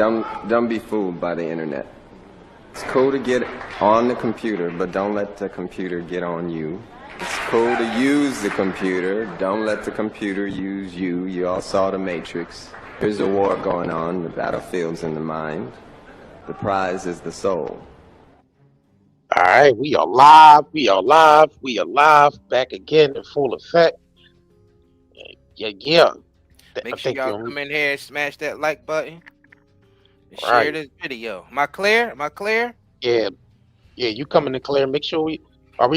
Don't be fooled by the internet. It's cool to get on the computer, but don't let the computer get on you. It's cool to use the computer. Don't let the computer use you. You all saw The Matrix. There's a war going on. The battlefield's in the mind. The prize is the soul. All right, we are live. We are live. We are live. Back again in full effect. Yeah. Make sure y'all come in here and smash that like button and share Right. this video. Am I clear? Am I clear? Yeah, you coming in clear. Make sure we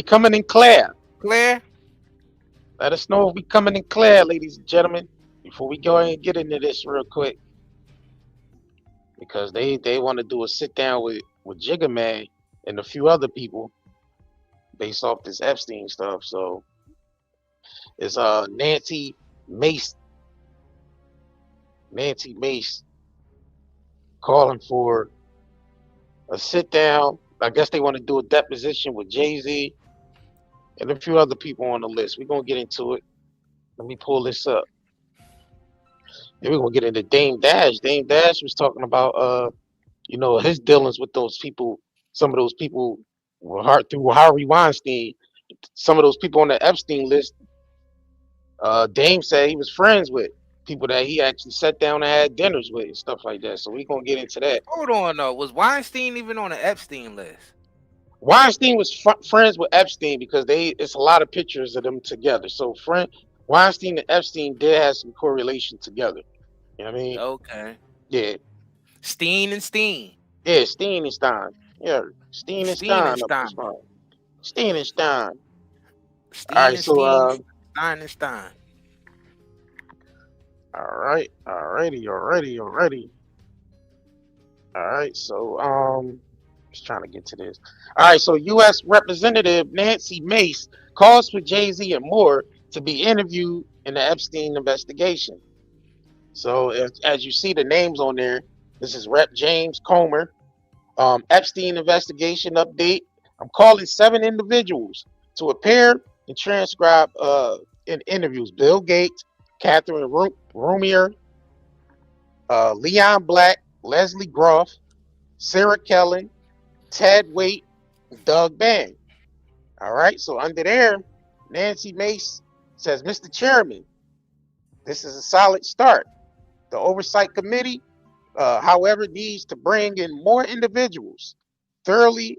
coming in clear. Clear? Let us know if we coming in clear, ladies and gentlemen, before we go ahead and get into this real quick. Because they want to do a sit down with Jigga Man and a few other people based off this Epstein stuff. So it's Nancy Mace calling for a sit down. I guess they want to do a deposition with Jay-Z and a few other people on the list. We're gonna get into it. Let me pull this up. Then we're gonna get into Dame Dash. Dame Dash was talking about his dealings with those people. Some of those people were through Harvey Weinstein. Some of those people on the Epstein list, Dame said he was friends with people that he actually sat down and had dinners with and stuff like that. So we're gonna get into that. Hold on though. Was Weinstein even on the Epstein list? Weinstein was friends with Epstein because it's a lot of pictures of them together. So Weinstein and Epstein did have some correlation together. You know what I mean? Okay. Yeah. Steen and Steen. Yeah, Steen and Stein. Yeah, Steen and Stein. Steen and Stein. Steen and Stein. Stein and Stein. Alrighty. Alright, so just trying to get to this. Alright, so U.S. Representative Nancy Mace calls for Jay-Z and Moore to be interviewed in the Epstein investigation. So as you see the names on there, this is Rep. James Comer. Epstein investigation update. I'm calling 7 individuals to appear and transcribe in interviews. Bill Gates, Catherine Romier, Leon Black, Leslie Groff, Sarah Kellen, Ted Waite, Doug Bann. All right, so under there, Nancy Mace says, Mr. Chairman, this is a solid start. The Oversight Committee, however, needs to bring in more individuals, thoroughly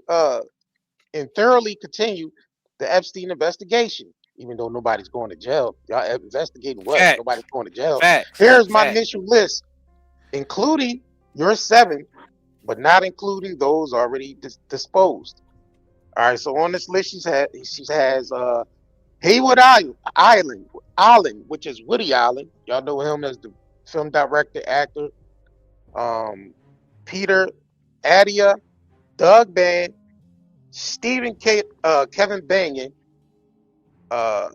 continue the Epstein investigation. Even though nobody's going to jail, y'all investigating what? Facts. Nobody's going to jail. Facts. Here's my initial list, including your 7, but not including those already disposed. All right, so on this list, she has Haywood Island, which is Woody Allen. Y'all know him as the film director, actor. Peter Adia, Doug Bann, Kevin Banyan, Oud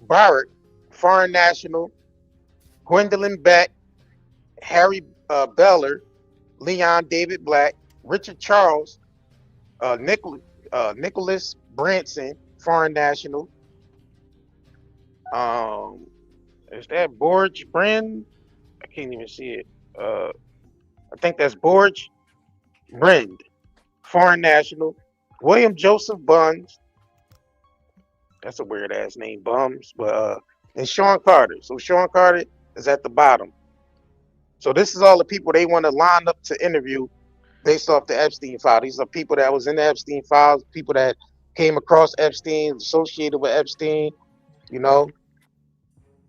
Barrett, Foreign National, Gwendolyn Beck, Harry Beller, Leon David Black, Richard Charles, Nicholas Branson, Foreign National. Is that Borge Brand? I can't even see it. I think that's Borge Brand, Foreign National. William Joseph Buns. That's a weird ass name, Bums. But and Shawn Carter. So Shawn Carter is at the bottom. So this is all the people they want to line up to interview based off the Epstein file. These are people that was in the Epstein files, people that came across Epstein, associated with Epstein,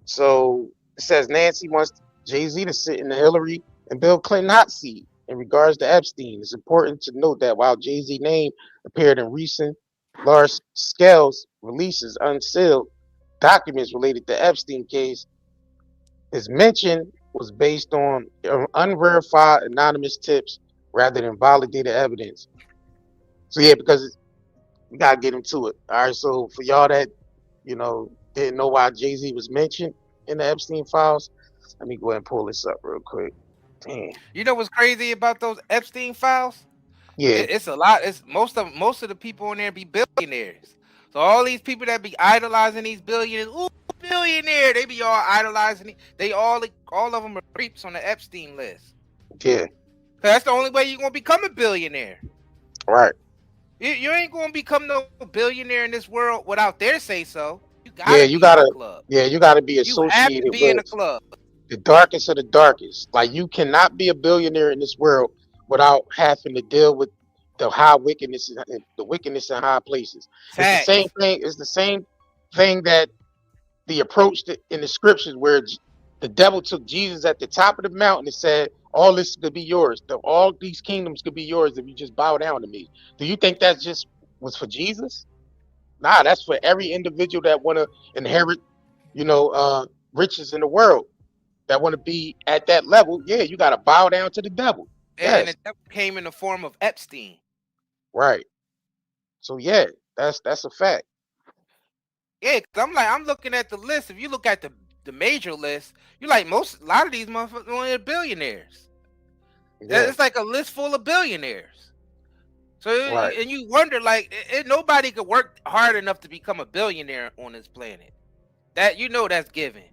So it says Nancy wants Jay-Z to sit in the Hillary and Bill Clinton hot seat in regards to Epstein. It's important to note that while Jay-Z's name appeared in recent large-scale releases, unsealed documents related to Epstein case, his mention was based on unverified anonymous tips rather than validated evidence. So yeah, because we gotta get into it. All right, so for y'all that didn't know why Jay-Z was mentioned in the Epstein files, let me go ahead and pull this up real quick. Damn. You know what's crazy about those Epstein files? Yeah, It's a lot. It's most of the people in there be billionaires. So all these people that be idolizing these billionaires, ooh, billionaire. They be all idolizing it. They all of them are creeps on the Epstein list. Yeah. That's the only way you're gonna become a billionaire. Right. You ain't gonna become no billionaire in this world without their say so. You Yeah, gotta you be in gotta. the club. Yeah, you gotta be You have to associated be in the with club. the darkest of the darkest. Like you cannot be a billionaire in this world without having to deal with the high wickedness, the wickedness in high places. It's the same Facts. thing. It's the same thing that the approach in the scriptures where the devil took Jesus at the top of the mountain and said, "All this could be yours. All these kingdoms could be yours if you just bow down to me." Do you think that just was for Jesus? Nah, that's for every individual that want to inherit, riches in the world, that want to be at that level. Yeah, you got to bow down to the devil. And Yes, the devil came in the form of Epstein. right. So yeah, that's a fact. Yeah, cause I'm looking at the list. If you look at the major list, you like a lot of these motherfuckers only billionaires. Yeah, It's like a list full of billionaires. So right, and you wonder like nobody could work hard enough to become a billionaire on this planet. That that's given.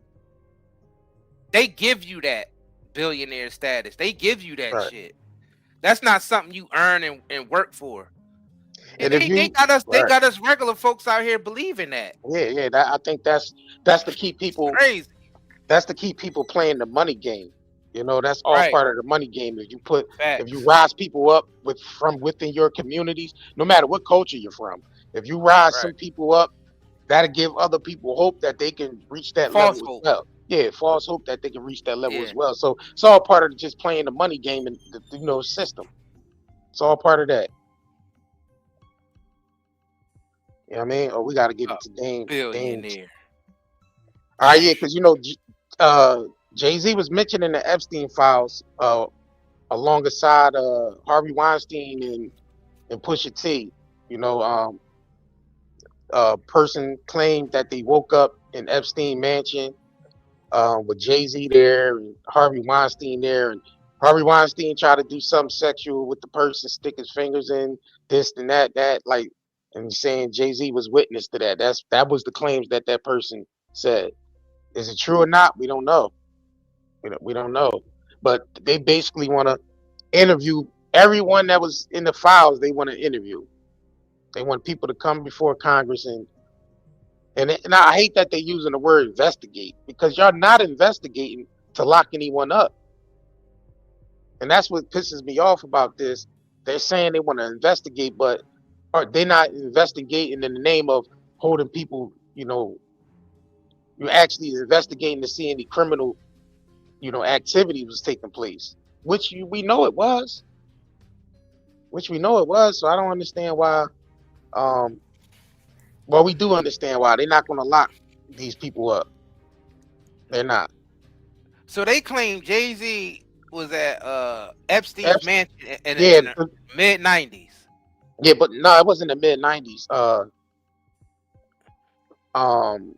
They give you that billionaire status. They give you that right. shit. That's not something you earn and work for. And And if they you got us right, regular folks out here believing that. yeah. I think that's to keep It's people. crazy. That's to keep people playing the money game. That's all Right. part of the money game. If you Facts. rise people up from within your communities, no matter what culture you're from, if you rise Right. some people up, that'll give other people hope that they can reach that level False as hope. well. Yeah, false hope that they can reach that level Yeah. as well. So it's all part of just playing the money game and the system. It's all part of that. You know what I mean? Or we got to get A into Dame. billionaire. All right, yeah, because Jay-Z was mentioned in the Epstein files alongside Harvey Weinstein and Pusha T. A person claimed that they woke up in Epstein mansion with Jay-Z there and Harvey Weinstein there, and Harvey Weinstein tried to do something sexual with the person, stick his fingers in this and that, like, and saying Jay-Z was witness to that. That was the claims that person said. Is it true or not? We don't know. We don't know. But they basically want to interview everyone that was in the files. They want to interview. They want people to come before Congress and I hate that they're using the word investigate, because y'all not investigating to lock anyone up. And that's what pisses me off about this. They're saying they want to investigate, but they're not investigating in the name of holding people. You're actually investigating to see any criminal, activity was taking place, which we know it was. So I don't understand why. Um, well, we do understand why they're not going to lock these people up. They're not. So they claim Jay-Z was at Epstein's Ep- mansion yeah, in the mid-90s. yeah, but no, it wasn't the mid-90s. Um,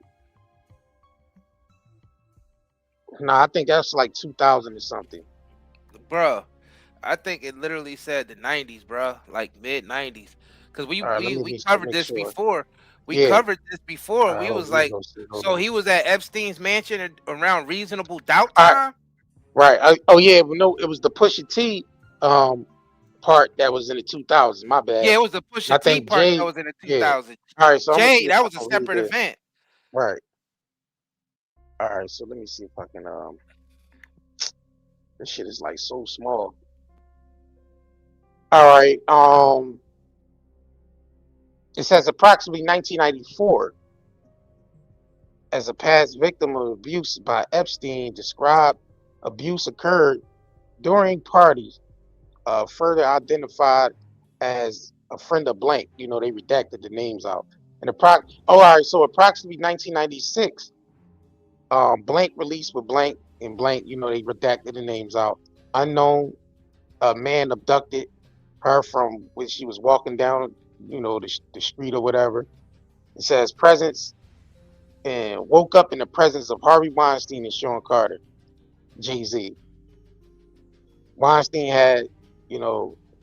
no, I think that's like 2000 or something. Bruh, I think it literally said the 90s, bruh, like mid-90s. Because All right, let me we covered make this sure. before. We Yeah. covered this before. We was like, so he was at Epstein's mansion around reasonable doubt time? Right. Oh yeah, no, it was the Pusha T part that was in the 2000s. My bad. Yeah, it was the I Pusha T think part that Jay. was in the Yeah. 2000s. All right, so I'm gonna see Jay, if that I was a can read separate this. event. Right. All right, so let me see if I can. This shit is like so small. All right. It says approximately 1994, as a past victim of abuse by Epstein, described abuse occurred during parties, further identified as a friend of blank. They redacted the names out. And all right, so approximately 1996, blank released with blank and blank. They redacted the names out. Unknown, a man abducted her from when she was walking down, the street or whatever. It says presence and woke up in the presence of Harvey Weinstein and Shawn Carter, Jay-Z. Weinstein had,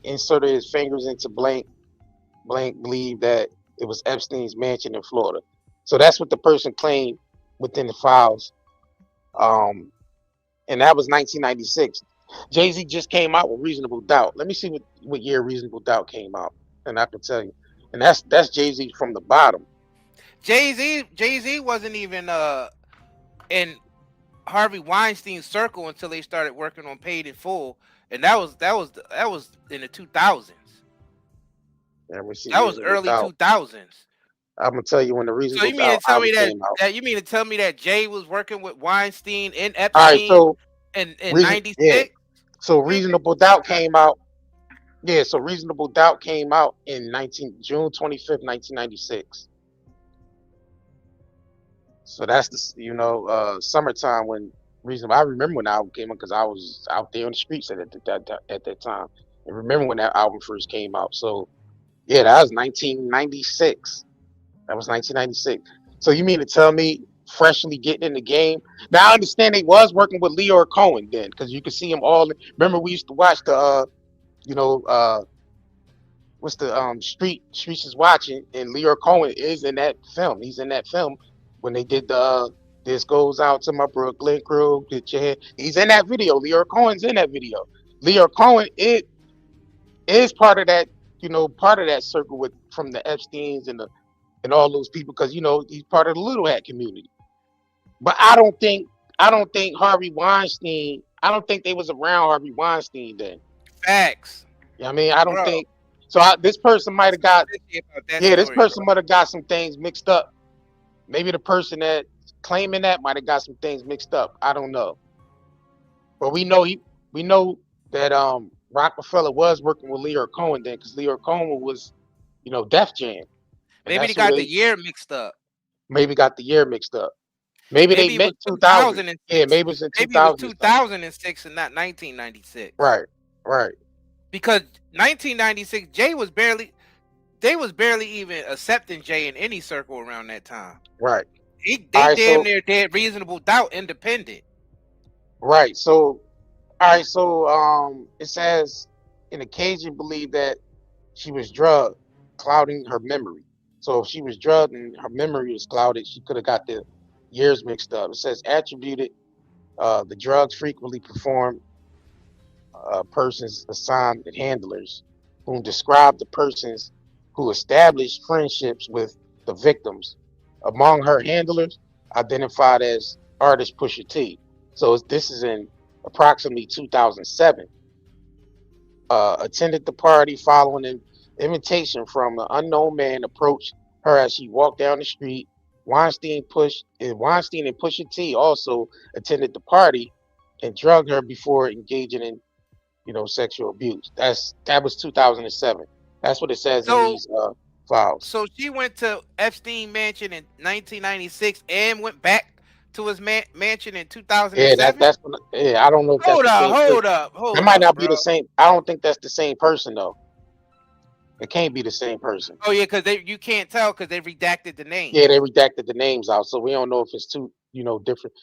inserted his fingers into blank. Blank believed that it was Epstein's mansion in Florida. So that's what the person claimed within the files. And that was 1996. Jay-Z just came out with Reasonable Doubt. Let me see what year Reasonable Doubt came out, and I can tell you. And that's Jay-Z from the bottom. Jay-Z wasn't even in Harvey Weinstein's circle until they started working on Paid in Full, and that was in the 2000s. Let me see. That was early 2000s. I'm gonna tell you when the Reasonable So you mean Doubt to tell me came out. that you mean to tell me that Jay was working with Weinstein and All right, Epstein so in yeah. 96? So Reasonable Doubt came out. Yeah, so Reasonable Doubt came out in June 25th, 1996. So that's the summertime when Reasonable. I remember when the album came out because I was out there on the streets at that time. And remember when that album first came out. So yeah, that was 1996. That was 1996. So you mean to tell me freshly getting in the game? Now I understand they was working with Leor Cohen then, because you could see him all. Remember we used to watch the what's the Streets is Watching, and Leor Cohen is in that film. He's in that film when they did the This Goes Out to My Brooklyn Crew. He's in that video. Leor Cohen's in that video. Leor Cohen is part of that, part of that circle from the Epsteins and all those people, because he's part of the Little Hat community. But I don't think Harvey Weinstein. I don't think they was around Harvey Weinstein then. Facts. I mean, I don't think so. This person might have got this person might have got some things mixed up. Maybe the person that claiming that might have got some things mixed up. I don't know. But we know that Rockefeller was working with Leor Cohen then, because Leor Cohen was, Def Jam. Maybe they got the year mixed up. Maybe got the year mixed up. Maybe they met 2000. Yeah, maybe it was in 2000. Maybe it was 2006 and not 1996. Right. Because 1996, Jay was barely even accepting Jay in any circle around that time. Right. They damn near did Reasonable Doubt independent. Right. So, all right. So, it says an occasion believed that she was drugged, clouding her memory. So if she was drugged and her memory was clouded, she could have got the years mixed up. It says attributed the drugs frequently performed persons assigned handlers whom described the persons who established friendships with the victims. Among her handlers, identified as artist Pusha T. So this is in approximately 2007. Attended the party following an invitation from an unknown man approached her as she walked down the street. Weinstein and Pusha T also attended the party and drugged her before engaging in, sexual abuse. That was 2007. That's what it says in these files. So she went to Epstein mansion in 1996 and went back to his mansion in 2007. Yeah, that's I don't know if that's the same. Hold up. That might not be the same. I don't think that's the same person though. It can't be the same person. Oh yeah, because you can't tell because they redacted the names. Yeah, they redacted the names out, so we don't know if it's two, different.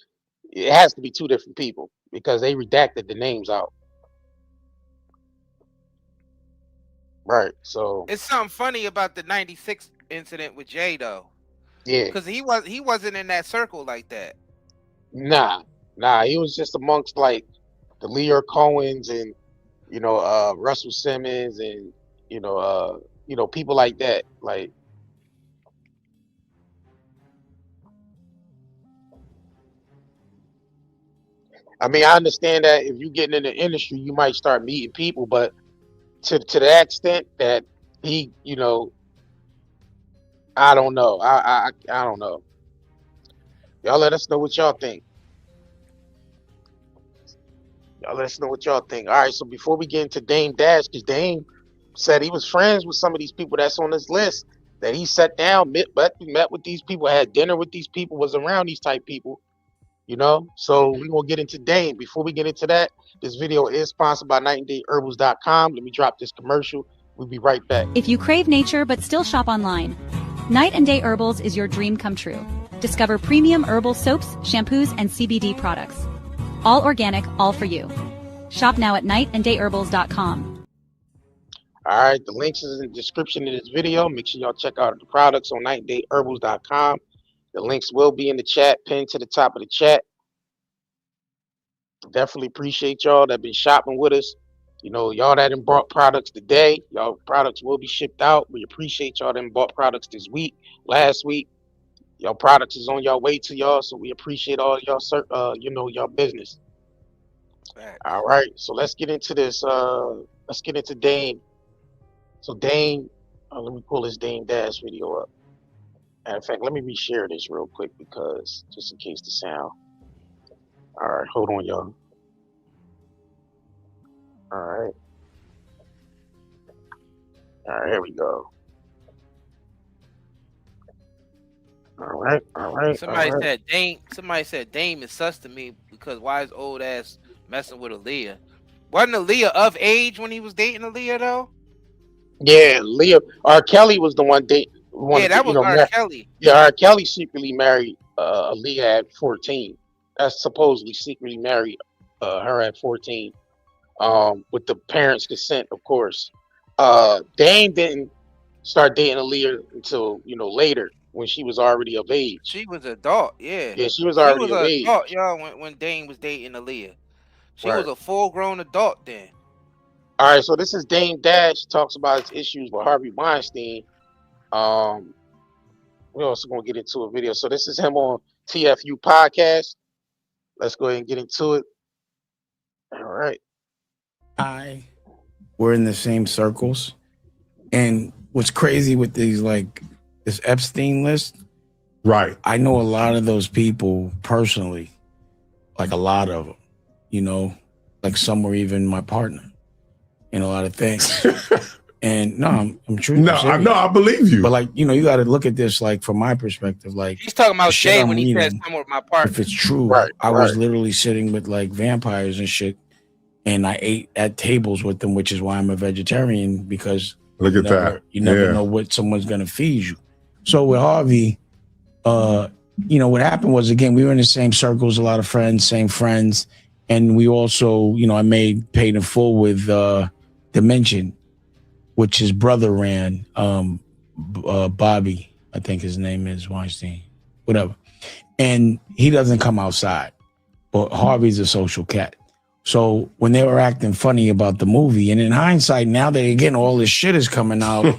It has to be two different people because they redacted the names out. Right. So it's something funny about the 96 incident with Jay though. Yeah. Because he wasn't in that circle like that. Nah. He was just amongst like the Leor Cohens and Russell Simmons and people like that. Like I mean, I understand that if you getting in the industry, you might start meeting people, but to the extent that he, I don't know. I don't know. Y'all let us know what y'all think. All right, so before we get into Dame Dash, because Dame said he was friends with some of these people that's on this list, that he sat down, met with these people, had dinner with these people, was around these type people, So we're going to get into Dame. Before we get into that, this video is sponsored by nightandayherbals.com. Let me drop this commercial. We'll be right back. If you crave nature but still shop online, Night and Day Herbals is your dream come true. Discover premium herbal soaps, shampoos, and CBD products. All organic, all for you. Shop now at nightandayherbals.com. All right, the links is in the description of this video. Make sure y'all check out the products on nightandayherbals.com. The links will be in the chat, pinned to the top of the chat. Definitely appreciate y'all that been shopping with us. You know, y'all that done bought products today, y'all products will be shipped out. We appreciate y'all that bought products this week, last week. Y'all products is on y'all way to y'all, so we appreciate all y'all, you know, y'all business. Facts. All right, so let's get into this. Let's get into Dame. So Dame, let me pull this Dame Dash video up. Matter of fact, let me reshare this real quick because just in case the sound. All right, hold on, y'all. All right. All right, here we go. All right, all right, Somebody all right. said Dame is sus to me because why is old ass messing with Aaliyah? Wasn't Aaliyah of age when he was dating Aaliyah though? Yeah, Leah. R. Kelly was the one date Yeah, wanted to, that you was know, R. Kelly. yeah, R. Kelly secretly married Aaliyah at 14. That's supposedly secretly married her at 14. With the parents' consent, of course. Dame didn't start dating Aaliyah until, you know, later when she was already of age. She was adult, yeah. Yeah, she was She already was of an age. adult, y'all, when Dame was dating Aaliyah. She Right. was a full grown adult then. All right, so this is Dame Dash talks about his issues with Harvey Weinstein. Um, we're also gonna get into a video. So this is him on TFU podcast. Let's go ahead and get into it. All right. We're in the same circles. And what's crazy with these, like this Epstein list, Right. I know a lot of those people personally, like a lot of them, you know, like some were even my partner in a lot of things. And no, I'm true. No, I believe you. But like, you know, you got to look at this like from my perspective. Like He's talking about the shit Jay I'm when he said reading, some with my partner. if it's true, Right, I right. was literally sitting with like vampires and shit, and I ate at tables with them, which is why I'm a vegetarian, because Look at that. you never Yeah. know what someone's gonna feed you. So with Harvey, you know, what happened was, again, we were in the same circles, a lot of friends, same friends, and we also, you know, I paid in full with Dimension, which his brother ran, Bobby, I think his name is Weinstein, whatever. And he doesn't come outside, but Harvey's a social cat. So when they were acting funny about the movie, and in hindsight, now that again all this shit is coming out,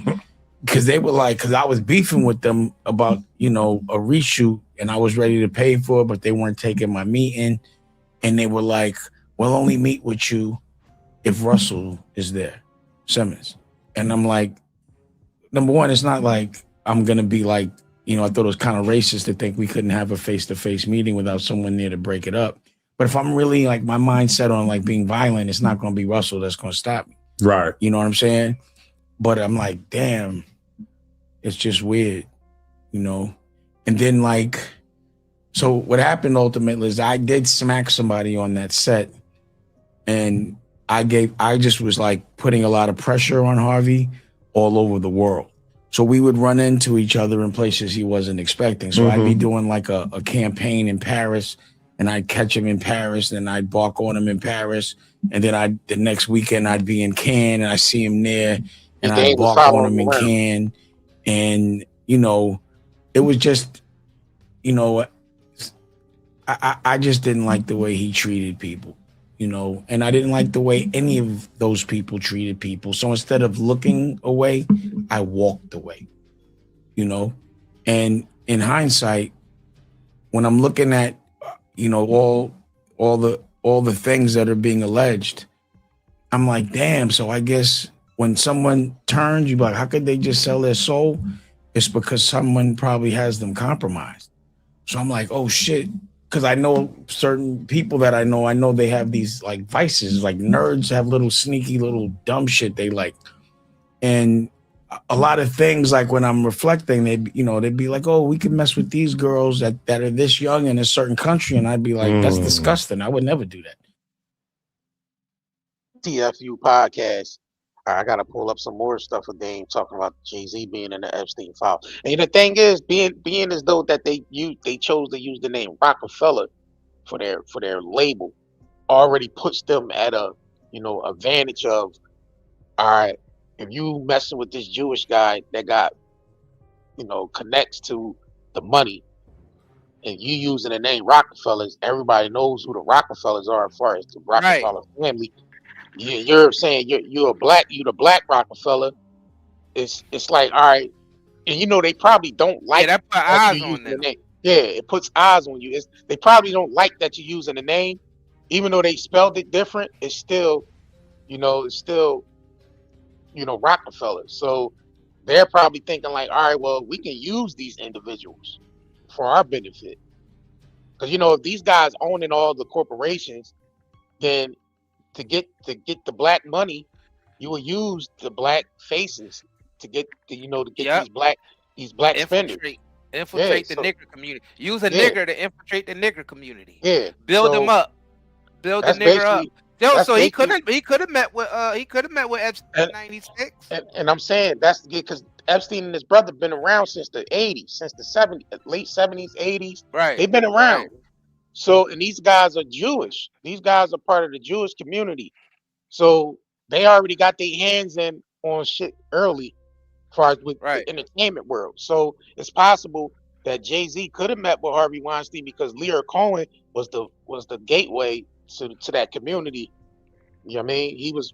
because they were like, because I was beefing with them about, you know, a reshoot, and I was ready to pay for it, but they weren't taking my meeting, and they were like, "We'll only meet with you if Russell is there, Simmons." And I'm like, number one, it's not like I'm gonna be like, you know, I thought it was kind of racist to think we couldn't have a face-to-face meeting without someone there to break it up. But if I'm really like my mindset on like being violent, it's not gonna be Russell that's gonna stop me. Right. You know what I'm saying? But I'm like, damn, it's just weird, you know? And then like, so what happened ultimately is I did smack somebody on that set, and I just was like putting a lot of pressure on Harvey all over the world. So we would run into each other in places he wasn't expecting. So I'd be doing like a campaign in Paris, and I'd catch him in Paris, and I'd bark on him in Paris. And then the next weekend I'd be in Cannes, and I see him there, and I'd bark on him in Cannes. And, you know, it was just, you know, I just didn't like the way he treated people, you know, and I didn't like the way any of those people treated people. So instead of looking away, I walked away, you know. And in hindsight, when I'm looking at, you know, all the things that are being alleged, I'm like, damn. So I guess when someone turns, you be like, how could they just sell their soul? It's because someone probably has them compromised. So I'm like, oh shit. Because I know certain people that I know they have these like vices, like nerds have little sneaky little dumb shit they like. And a lot of things, like when I'm reflecting, they'd be like, oh, we can mess with these girls that are this young in a certain country. And I'd be like, that's disgusting. I would never do that. TFU podcast. All right, I gotta pull up some more stuff with Dame talking about Jay-Z being in the Epstein file. And the thing is, being as though that they chose to use the name Rockefeller for their label, already puts them at a, you know, advantage of, all right, if you messing with this Jewish guy that got, you know, connects to the money, and you using the name Rockefellers, everybody knows who the Rockefellers are as far as the Right. Rockefeller family. You're saying you're the black Rockefeller. It's like, all right, and you know they probably don't Yeah, like that put that you're eyes on using the them. name. Yeah, it puts eyes on you. They probably don't like that you're using the name, even though they spelled it different. It's still, it's still, Rockefeller. So they're probably thinking like, all right, well, we can use these individuals for our benefit. Because if these guys owning all the corporations, then to get the black money, you will use the black faces to get Yep. these black spenders. Yeah, Infiltrate the so nigger community. Use a yeah, nigger to infiltrate the nigger community. yeah. Build them So up. Build the that's nigger up. basically Yo, that's so he could basically have met with Epstein and, in 96. and I'm saying that's because Epstein and his brother been around since the 80s, since the 70s, late 70s, 80s. Right. They've been Right. around. So, and these guys are Jewish. These guys are part of the Jewish community. So they already got their hands in on shit early, as far as with Right. the entertainment world. So it's possible that Jay-Z could have met with Harvey Weinstein because Lear Cohen was the gateway to that community. You know what I mean?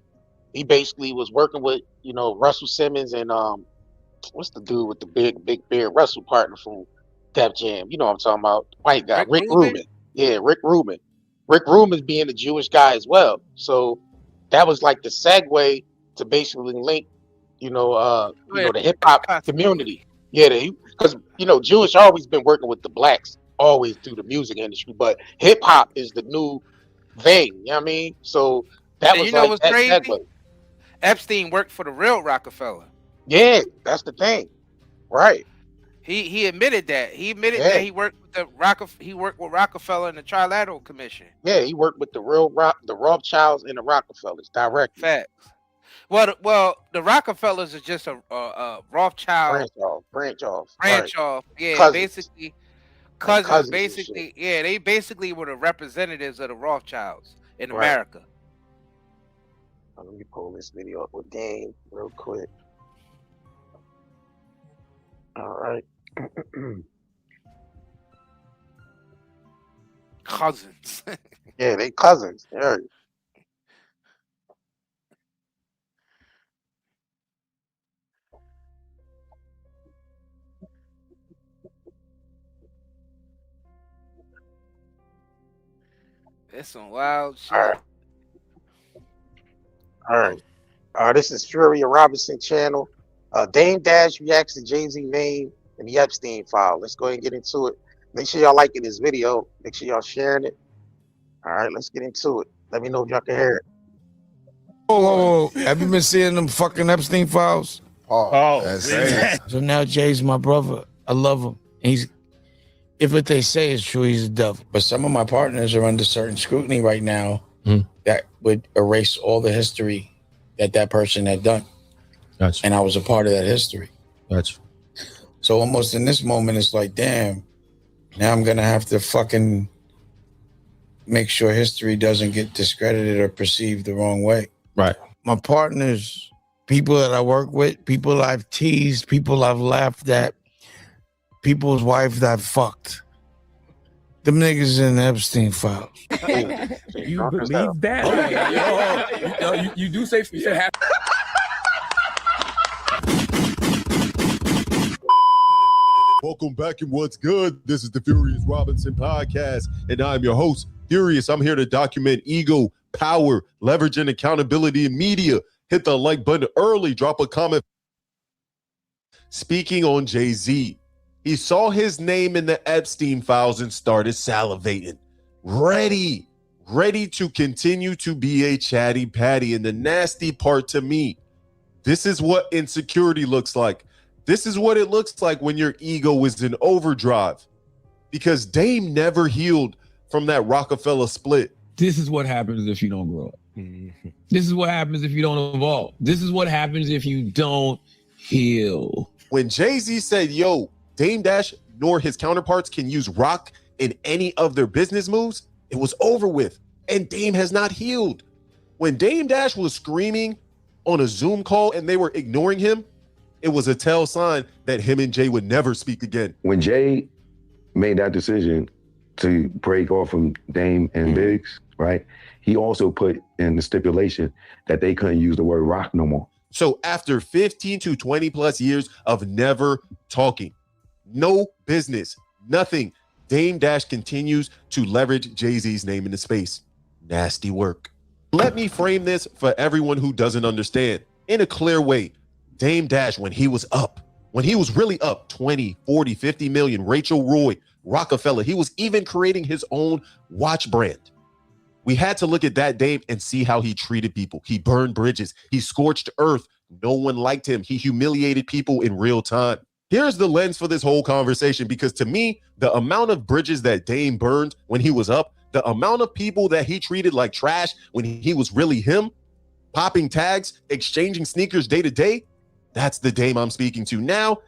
He basically was working with, Russell Simmons and what's the dude with the big beard, Russell partner from Def Jam. You know what I'm talking about? White guy, Rick Rick Rubin? Rubin. Yeah, Rick Rubin. Rick Rubin's being a Jewish guy as well. So that was like the segue to basically link, the hip hop community. Yeah, because Jewish always been working with the blacks always through the music industry, but hip hop is the new thing. You know what I mean? So that And was you know like what's that crazy? segue. Epstein worked for the real Rockefeller. Yeah, that's the thing. Right. He admitted that. He admitted Yeah. that he worked with Rockefeller and the Trilateral Commission. Yeah, he worked with the Rothschilds and the Rockefellers directly. Facts. Well, the Rockefellers are just a Rothschild Branch off. branch Right. off. Yeah, Cousins. basically Like cousins. cousins and shit. Basically, yeah, they basically were the representatives of the Rothschilds in Right. America. Let me pull this video up with Dame real quick. All right. Cousins. Yeah, they cousins. Yeah. It's some wild shit. All right. This is Fury Robinson channel. Dame Dash reacts to Jay-Z name and the Epstein file. Let's go ahead and get into it. Make sure y'all liking this video. Make sure y'all sharing it. All right, let's get into it. Let me know if y'all can hear it. Oh, have you been seeing them fucking Epstein files? Oh, that's So now Jay's my brother. I love him. If what they say is true, he's a devil. But some of my partners are under certain scrutiny right now that would erase all the history that person had done. Gotcha. And I was a part of that history. Gotcha. So almost in this moment, it's like, damn, now I'm going to have to fucking make sure history doesn't get discredited or perceived the wrong way. Right. My partners, people that I work with, people I've teased, people I've laughed at, people's wife that I've fucked. Them niggas in the Epstein files. You believe that? You do say you said Welcome back and what's good? This is the Furious Robinson podcast, and I'm your host, Furious. I'm here to document ego, power, leverage, and accountability in media. Hit the like button early, drop a comment. Speaking on Jay-Z, he saw his name in the Epstein files and started salivating. Ready to continue to be a chatty patty. And the nasty part to me, this is what insecurity looks like. This is what it looks like when your ego is in overdrive. Because Dame never healed from that Rockefeller split. this is what happens if you don't grow up. This is what happens if you don't evolve. This is what happens if you don't heal. When Jay-Z said, yo, Dame Dash nor his counterparts can use rock in any of their business moves, it was over with. And Dame has not healed. When Dame Dash was screaming on a Zoom call and they were ignoring him, it was a tell sign that him and Jay would never speak again. When Jay made that decision to break off from Dame and Biggs, right? He also put in the stipulation that they couldn't use the word rock no more. So after 15 to 20 plus years of never talking, no business, nothing, Dame Dash continues to leverage Jay-Z's name in the space. Nasty work. Let me frame this for everyone who doesn't understand in a clear way. Dame Dash, when he was really up 20, 40, 50 million, Rachel Roy, Rockefeller, he was even creating his own watch brand. We had to look at that Dame and see how he treated people. He burned bridges. He scorched earth. No one liked him. He humiliated people in real time. Here's the lens for this whole conversation, because to me, the amount of bridges that Dame burned when he was up, the amount of people that he treated like trash when he was really him, popping tags, exchanging sneakers day to day, that's the Dame I'm speaking to. Now,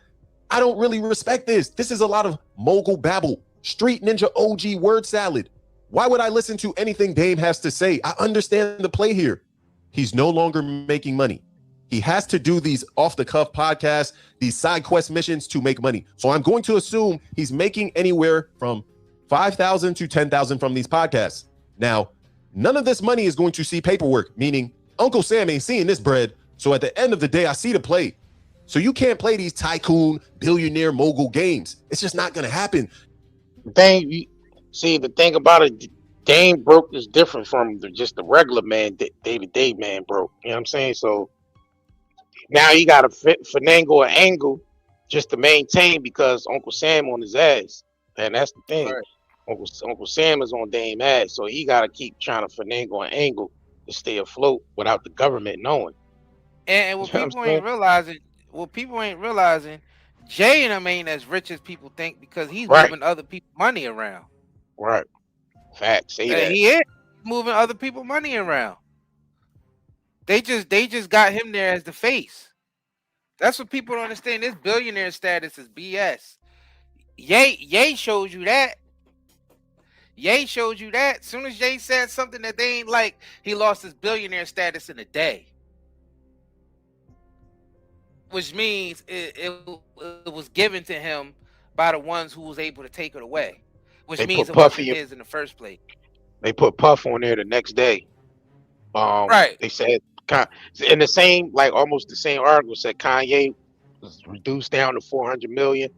I don't really respect this. This is a lot of mogul babble, street ninja OG word salad. Why would I listen to anything Dame has to say? I understand the play here. He's no longer making money. He has to do these off-the-cuff podcasts, these side quest missions to make money. So I'm going to assume he's making anywhere from $5,000 to $10,000 from these podcasts. Now, none of this money is going to see paperwork, meaning Uncle Sam ain't seeing this bread. So at the end of the day, I see the play. So you can't play these tycoon, billionaire, mogul games. It's just not going to happen. See, the thing about it, Dame broke is different from just the regular man, day-to-day man broke. You know what I'm saying? So now you got to finagle an angle just to maintain, because Uncle Sam on his ass. And that's the thing. Right. Uncle Sam is on Dame ass. So he got to keep trying to finagle an angle to stay afloat without the government knowing. And what people ain't realizing, Jay and them ain't as rich as people think, because he's moving other people's money around. Right. Facts. Say that. He is moving other people's money around. They just got him there as the face. That's what people don't understand. This billionaire status is BS. Ye shows you that. Ye shows you that. As soon as Ye said something that they ain't like, he lost his billionaire status in a day. Which means it was given to him by the ones who was able to take it away. Which means it wasn't his in the first place. They put Puff on there the next day. Right. They said in the same, like almost the same article said Kanye was reduced down to 400 million.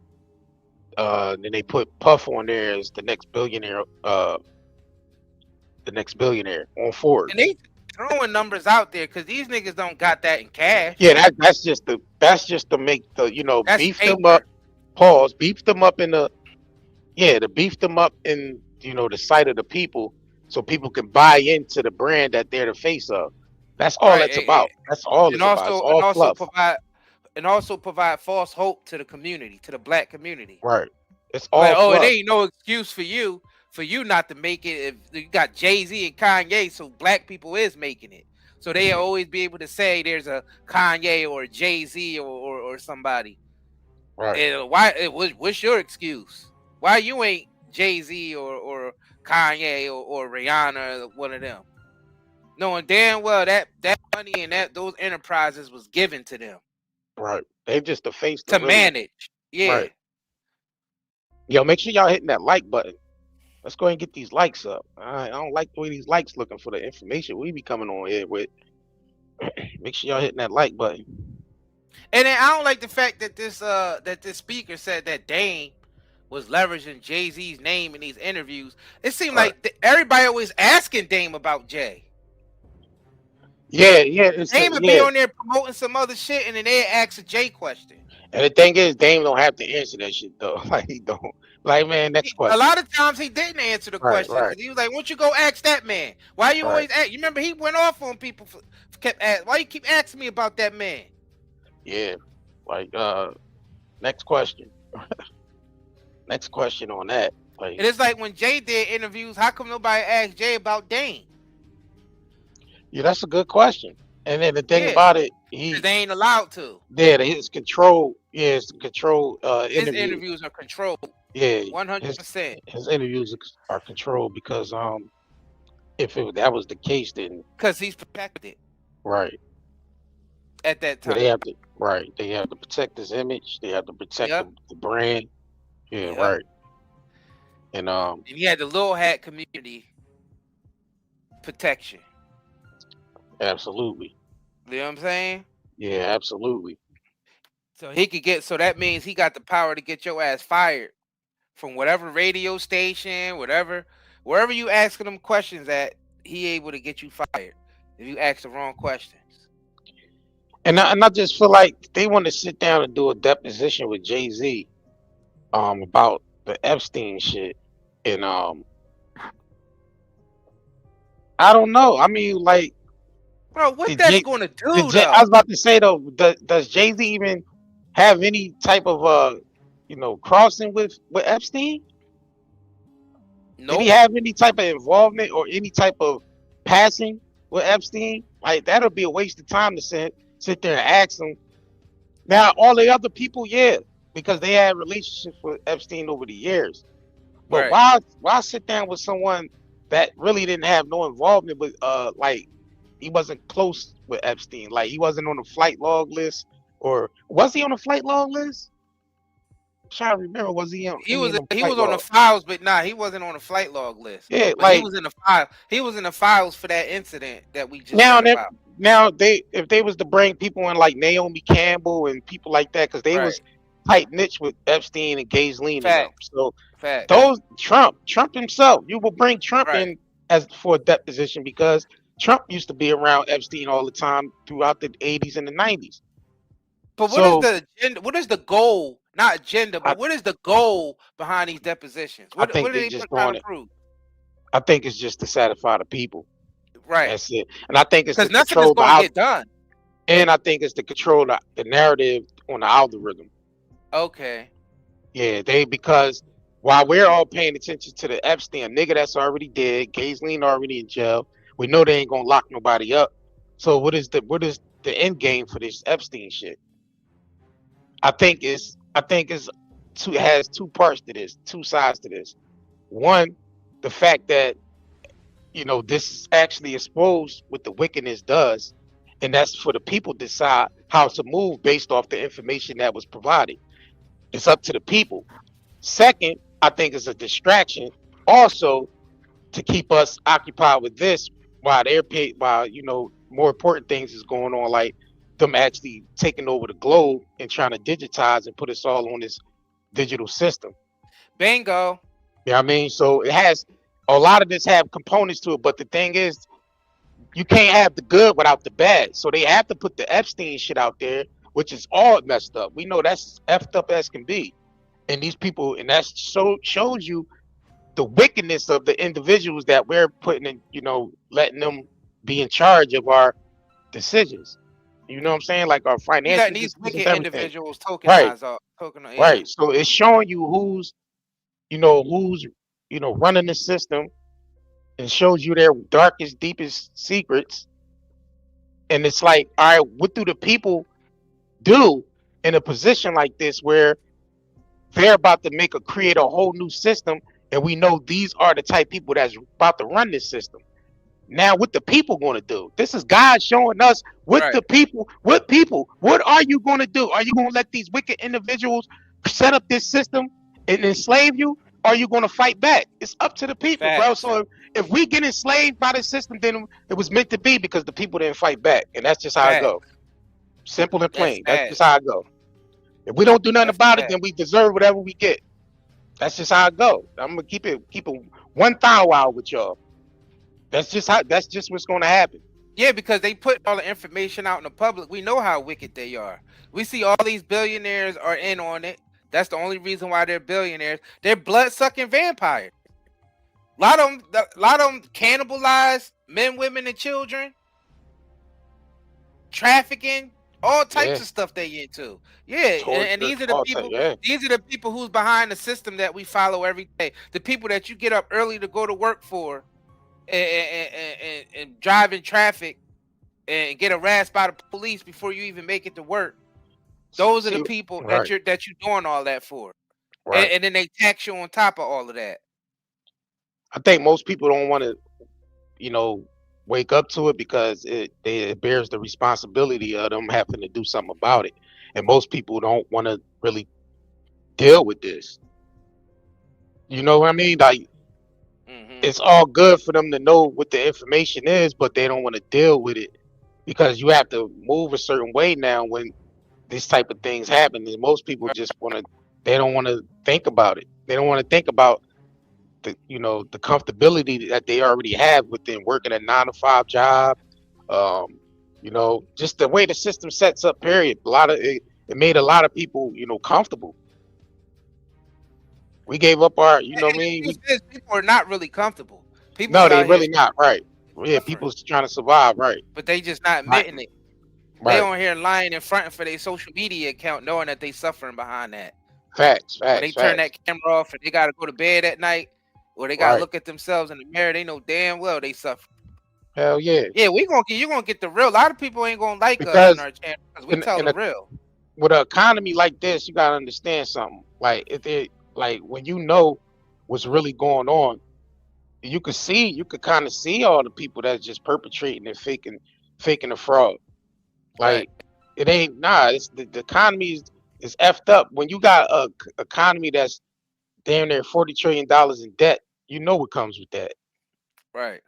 Then they put Puff on there as the next billionaire. On Forbes. And they throwing numbers out there because these niggas don't got that in cash. Yeah, that's just to make the beef them up. Pause. Beef them up to beef them up in the sight of the people, so people can buy into the brand that they're the face of. That's all it's about. That's all it's about. It's all fluff. Also provide false hope to the community, to the black community. Right. It's all fluff. It ain't no excuse for you not to make it. If you got Jay-Z and Kanye, so black people is making it. So they always be able to say there's a Kanye or a Jay-Z or somebody. Right. And what's your excuse? Why you ain't Jay-Z or Kanye or Rihanna or one of them? Knowing damn well that money and those enterprises was given to them. Right. They just the face to manage. Yeah. Right. Yo, make sure y'all hitting that like button. Let's go ahead and get these likes up. I don't like the way these likes looking for the information we be coming on here with. Make sure y'all hitting that like button. And then I don't like the fact that this speaker said that Dame was leveraging Jay-Z's name in these interviews. It seemed like everybody always asking Dame about Jay. Yeah. Dame would be on there promoting some other shit, and then they ask a Jay question. And the thing is, Dame don't have to answer that shit though. Like he don't. Like, man, next question. A lot of times he didn't answer the question. Right. He was like, "Why don't you go ask that man? Why you always ask?" You remember he went off on people kept asking, "Why you keep asking me about that man?" Yeah. Like next question. Next question on that. Like, and it's like when Jay did interviews, how come nobody asked Jay about Dame? Yeah, that's a good question. And then the thing about it, they ain't allowed to. Yeah, his control. Yeah, his control. His interviews are controlled. Yeah, 100%. His interviews are controlled because if that was the case, then because he's protected. Right. At that time, they have to protect his image. They have to protect the brand. Yeah, right. And And he had the little hat community protection. absolutely. You know what I'm saying? Yeah, absolutely. So he could get. So that means he got the power to get your ass fired from whatever radio station, wherever you asking him questions at. He able to get you fired if you ask the wrong questions. And I just feel like they want to sit down and do a deposition with Jay-Z about the Epstein shit. And I don't know. I mean, like, Bro, what did that's Jay, gonna did do Jay, I though? was about to say though, does Jay-Z even have any type of crossing with Epstein? Did he Nope. have any type of involvement or any type of passing with Epstein? Like, that'll be a waste of time to sit there and ask him. Now, all the other people, yeah, because they had relationships with Epstein over the years. But Right. why sit down with someone that really didn't have no involvement with like, he wasn't close with Epstein, like he wasn't on the flight log list, or was he on the flight log list? I'm trying to remember, was he on He any was of them he flight was on the logs? files, but nah, he wasn't on the flight log list. Yeah, But he like was in the file. He was in the files for that incident that we just now read that about. now they if they was to bring people in like Naomi Campbell and people like that, because they Right. was tight knit with Epstein and Ghislaine and them. Facts. So Facts. those Trump himself, you will bring Trump Right. in as for a deposition because Trump used to be around Epstein all the time throughout the 80s and the 90s. But what is So the agenda? What is the goal? Not agenda, I, but what is the goal behind these depositions? I What think are they they just trying doing to it. prove? I think it's just to satisfy the people. Right. That's it. And I think it's to Because nothing is control going to get done. and I think it's to control the narrative on the algorithm. Okay. Yeah, because while we're all paying attention to the Epstein, a nigga that's already dead, Ghislaine already in jail, we know they ain't gonna lock nobody up. So what is the end game for this Epstein shit? I think it's has two parts to this, two sides to this. One, the fact that this is actually exposed what the wickedness does, and that's for the people to decide how to move based off the information that was provided. It's up to the people. Second, I think it's a distraction also to keep us occupied with this while they're paid, while more important things is going on, like them actually taking over the globe and trying to digitize and put us all on this digital system. Bingo. You know what I mean? So it has a lot of this have components to it, but the thing is, you can't have the good without the bad. So they have to put the Epstein shit out there, which is all messed up. We know that's effed up as can be. And these people, and that shows you the wickedness of the individuals that we're putting in, letting them be in charge of our decisions. You know what I'm saying? Like our You financial letting these decisions, wicked everything. individuals Right, tokenize, yeah. right. So it's showing you who's running the system, and shows you their darkest, deepest secrets. And it's like, all right, what do the people do in a position like this where they're about to create a whole new system, and we know these are the type of people that's about to run this system. Now, what the people going to do? This is God showing us what Right. the people, what are you going to do? Are you going to let these wicked individuals set up this system and enslave you? Or are you going to fight back? It's up to the people, bro. Facts. So if we get enslaved by the system, then it was meant to be because the people didn't fight back. And that's just how it Facts. goes. Simple and That's plain. That's sad. just how it goes. If we don't do nothing That's about it, sad. then we deserve whatever we get. That's just how it goes. I'm gonna keep it 1,000 with y'all. That's just what's gonna happen. Yeah, because they put all the information out in the public. We know how wicked they are. We see all these billionaires are in on it. That's the only reason why they're billionaires. They're blood-sucking vampires. A lot of them cannibalize men, women, and children. Trafficking, all types of stuff they into. Yeah, and these are the people. These are the people who's behind the system that we follow every day. The people that you get up early to go to work for, and drive in traffic and get harassed by the police before you even make it to work. Those are the people that you're doing all that for. Right. And then they tax you on top of all of that. I think most people don't want to, wake up to it because it bears the responsibility of them having to do something about it. And most people don't want to really deal with this. You know what I mean? Like, Mm-hmm. it's all good for them to know what the information is, but they don't want to deal with it because you have to move a certain way now when this type of things happen. And most people just want to, they don't want to think about it. They don't want to think about the, you know, the comfortability that they already have within working a 9 to 5 job. Um, you know, just the way the system sets up, period. A lot of it made a lot of people, you know, comfortable. We gave up our, you know what I mean? People are not really comfortable. People's No, they out here really not, right. Yeah, suffering, people's trying to survive, right. but they just not Right. admitting it. They Right. on here lying in front for their social media account, knowing that they suffering behind that. Facts, When they facts, turn facts. that camera off and they gotta go to bed at night, or they gotta Right. look at themselves in the mirror, they know damn well they suffer. Hell yeah. Yeah, you're gonna get the real. A lot of people ain't gonna like us on Because our channel because we tell in the real. with an economy like this, you gotta understand something. Like if it like when you know what's really going on, you could kind of see all the people that's just perpetrating and faking the fraud. Right. Like it ain't it's the economy is effed up. When you got a economy that's damn near $40 trillion in debt, you know what comes with that. Right.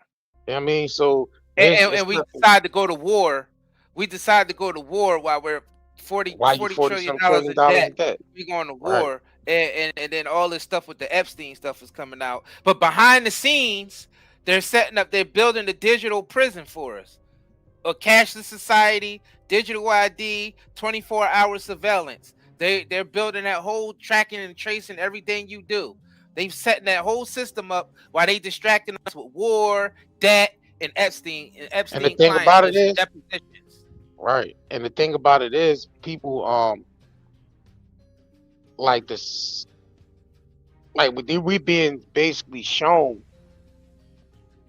You know what I mean? So And it's we nothing. decide to go to war. We decide to go to war while we're 40, Why you 40 40 trillion some dollars trillion in dollars debt. in debt? We going to Right. war, and then all this stuff with the Epstein stuff is coming out. But behind the scenes, they're building a digital prison for us, a cashless society, digital ID, 24-hour surveillance. They're building that whole tracking and tracing everything you do. They've setting that whole system up while they distracting us with war, debt, and And the Epstein thing client about it list is, depositions. right. And the thing about it is, people like this, like we being basically shown,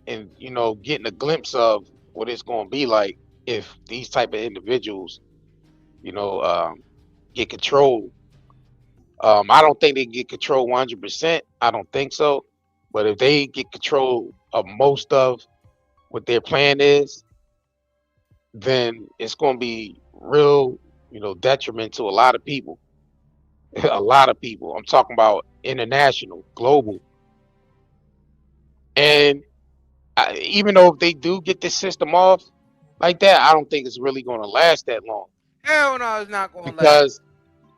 and you know, getting a glimpse of what it's going to be like if these type of individuals, you know, get control. I don't think they get control 100%. I don't think so. But if they get control of most of what their plan is, then it's going to be real, you know, detriment to a lot of people. A lot of people. I'm talking about international, global. And even though if they do get this system off like that, I don't think it's really going to last that long Hell no, it's not gonna last.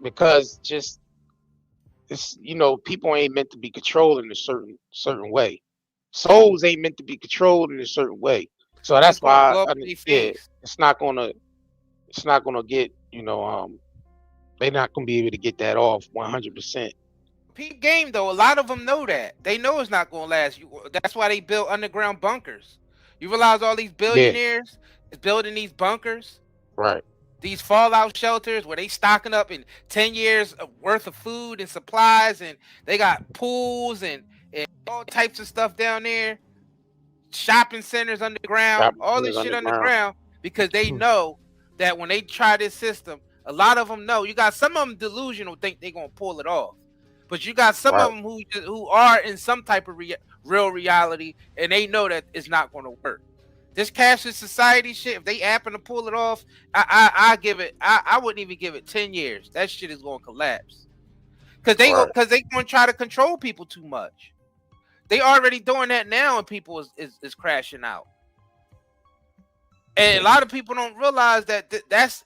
because just it's, you know, people ain't meant to be controlled in a certain way. Souls ain't meant to be controlled in a certain way. So It's that's gonna why blow up in their yeah, face. it's not gonna get, you know, they're not gonna be able to get that off 100%. Peep game though, a lot of them know that. They know it's not gonna last. That's why they built underground bunkers. You realize all these Yeah, billionaires is building these bunkers, right, these fallout shelters where they stocking up in 10 years of worth of food and supplies, and they got pools and all types of stuff down there, shopping centers underground, shopping all centers this shit underground. underground, because they know that when they try this system, a lot of them know. You got some of them delusional, think they're gonna pull it off, but you got some of Right, them who are in some type of real reality, and they know that it's not gonna work. This cashless society shit, if they happen to pull it off, I give it. I wouldn't even give it 10 years. That shit is gonna collapse right, because they gonna try to control people too much. They already doing that now, and people is crashing out. And a lot of people don't realize that that's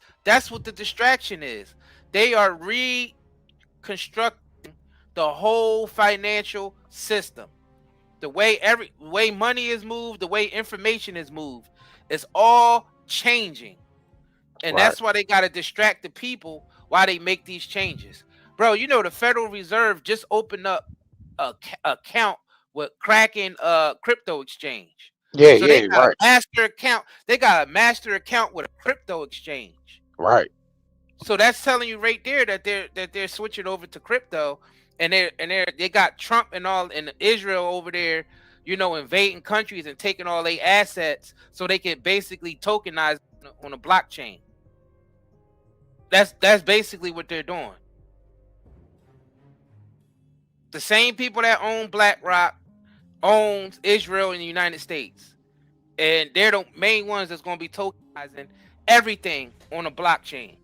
what the distraction is. They are reconstructing the whole financial system. The way money is moved, the way information is moved, it's all changing. And right. that's why they got to distract the people while they make these changes. Bro, you know the Federal Reserve just opened up a account with Kraken crypto exchange. Yeah, So they yeah, got a right, master account. They got a master account with a crypto exchange. right, So that's telling you right there that they're switching over to crypto, and they got Trump and all and Israel over there, you know, invading countries and taking all their assets so they can basically tokenize on a blockchain. That's basically what they're doing. The same people that own BlackRock owns Israel and the United States, and they're the main ones that's going to be tokenizing everything on a blockchain.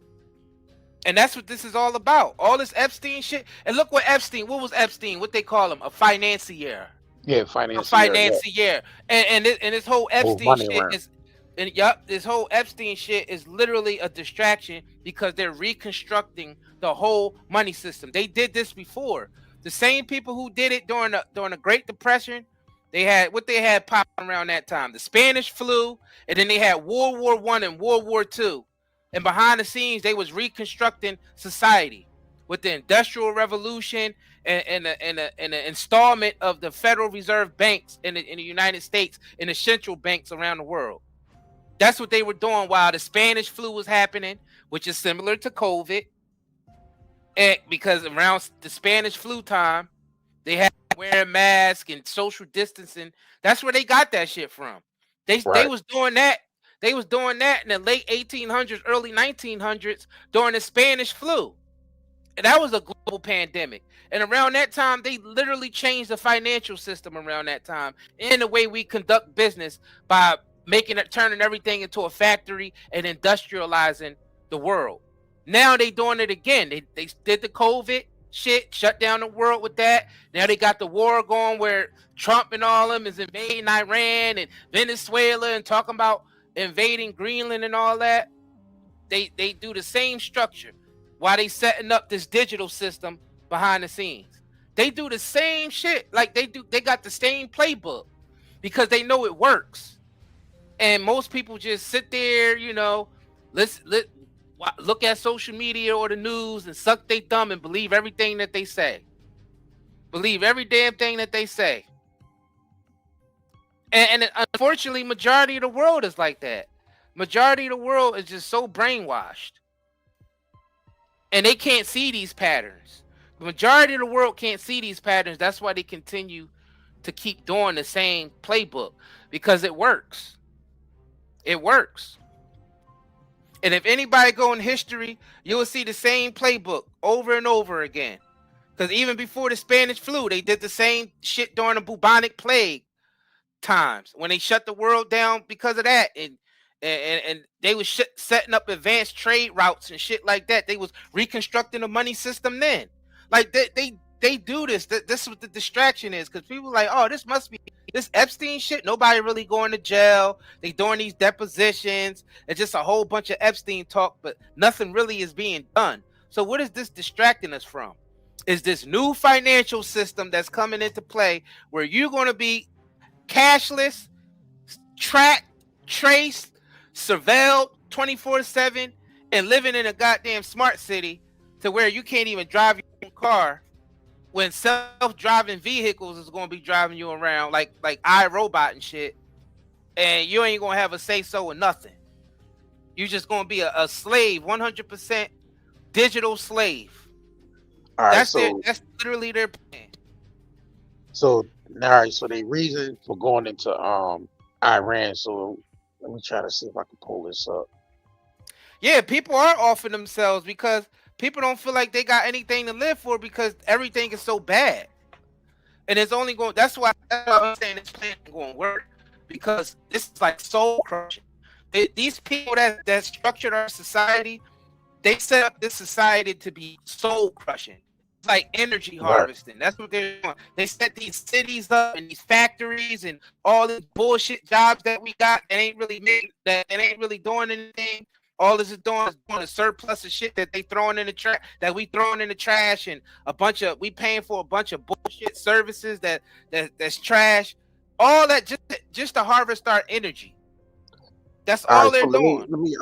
And that's what this is all about. All this Epstein shit. And look what what was Epstein? What they call him? A financier. Yeah, A financier. Yeah, financier. And this whole move Epstein money shit around. is, and yup, this whole Epstein shit is literally a distraction because they're reconstructing the whole money system. They did this before. The same people who did it during the Great Depression, they had popping around that time. The Spanish flu, and then they had World War I and World War II. And behind the scenes, they was reconstructing society with the Industrial Revolution and the installment of the Federal Reserve banks in the United States and the central banks around the world. That's what they were doing while the Spanish flu was happening, which is similar to COVID. And because around the Spanish flu time, they had wearing masks and social distancing. That's where they got that shit from. They Right. was doing that. They was doing that in the late 1800s, early 1900s during the Spanish flu. And that was a global pandemic. And around that time, they literally changed the financial system around that time and the way we conduct business by turning everything into a factory and industrializing the world. Now they doing it again. They did the COVID shit, shut down the world with that. Now they got the war going where Trump and all them is invading Iran and Venezuela and talking about invading Greenland and all that. They do the same structure while they setting up this digital system behind the scenes. They do the same shit. Like they got the same playbook because they know it works. And most people just sit there, look at social media or the news and suck their thumb and believe everything that they say. Believe every damn thing that they say. And unfortunately, majority of the world is like that. Majority of the world is just so brainwashed. And they can't see these patterns. The majority of the world can't see these patterns. That's why they continue to keep doing the same playbook because it works. It works. And if anybody go in history, you'll see the same playbook over and over again. Because even before the Spanish flu, they did the same shit during the bubonic plague times when they shut the world down because of that. And they was setting up advanced trade routes and shit like that. They was reconstructing the money system then. Like they do this. This is what the distraction is because people like, oh, this must be this Epstein shit. Nobody really going to jail. They doing these depositions. It's just a whole bunch of Epstein talk, but nothing really is being done. So what is this distracting us from? Is this new financial system that's coming into play where you're going to be cashless, tracked, traced, surveilled 24/7, and living in a goddamn smart city to where you can't even drive your own car when self-driving vehicles is going to be driving you around like iRobot and shit, and you ain't going to have a say-so or nothing. You're just going to be a slave, 100% digital slave. All right, That's literally their plan. So all right, so they reason for going into Iran. So let me try to see if I can pull this up. Yeah, people are offing themselves because people don't feel like they got anything to live for because everything is so bad. And it's only going, that's why I'm saying this plan ain't going to work because this is like soul crushing. These people that structured our society, they set up this society to be soul crushing. It's like energy harvesting. That's what they're doing. They set these cities up and these factories and all these bullshit jobs that we got that ain't really doing anything. All this is doing a surplus of shit that they throwing in the trash, that we throwing in the trash, and we paying for a bunch of bullshit services that's trash. All that just to harvest our energy. That's all they're doing. Let me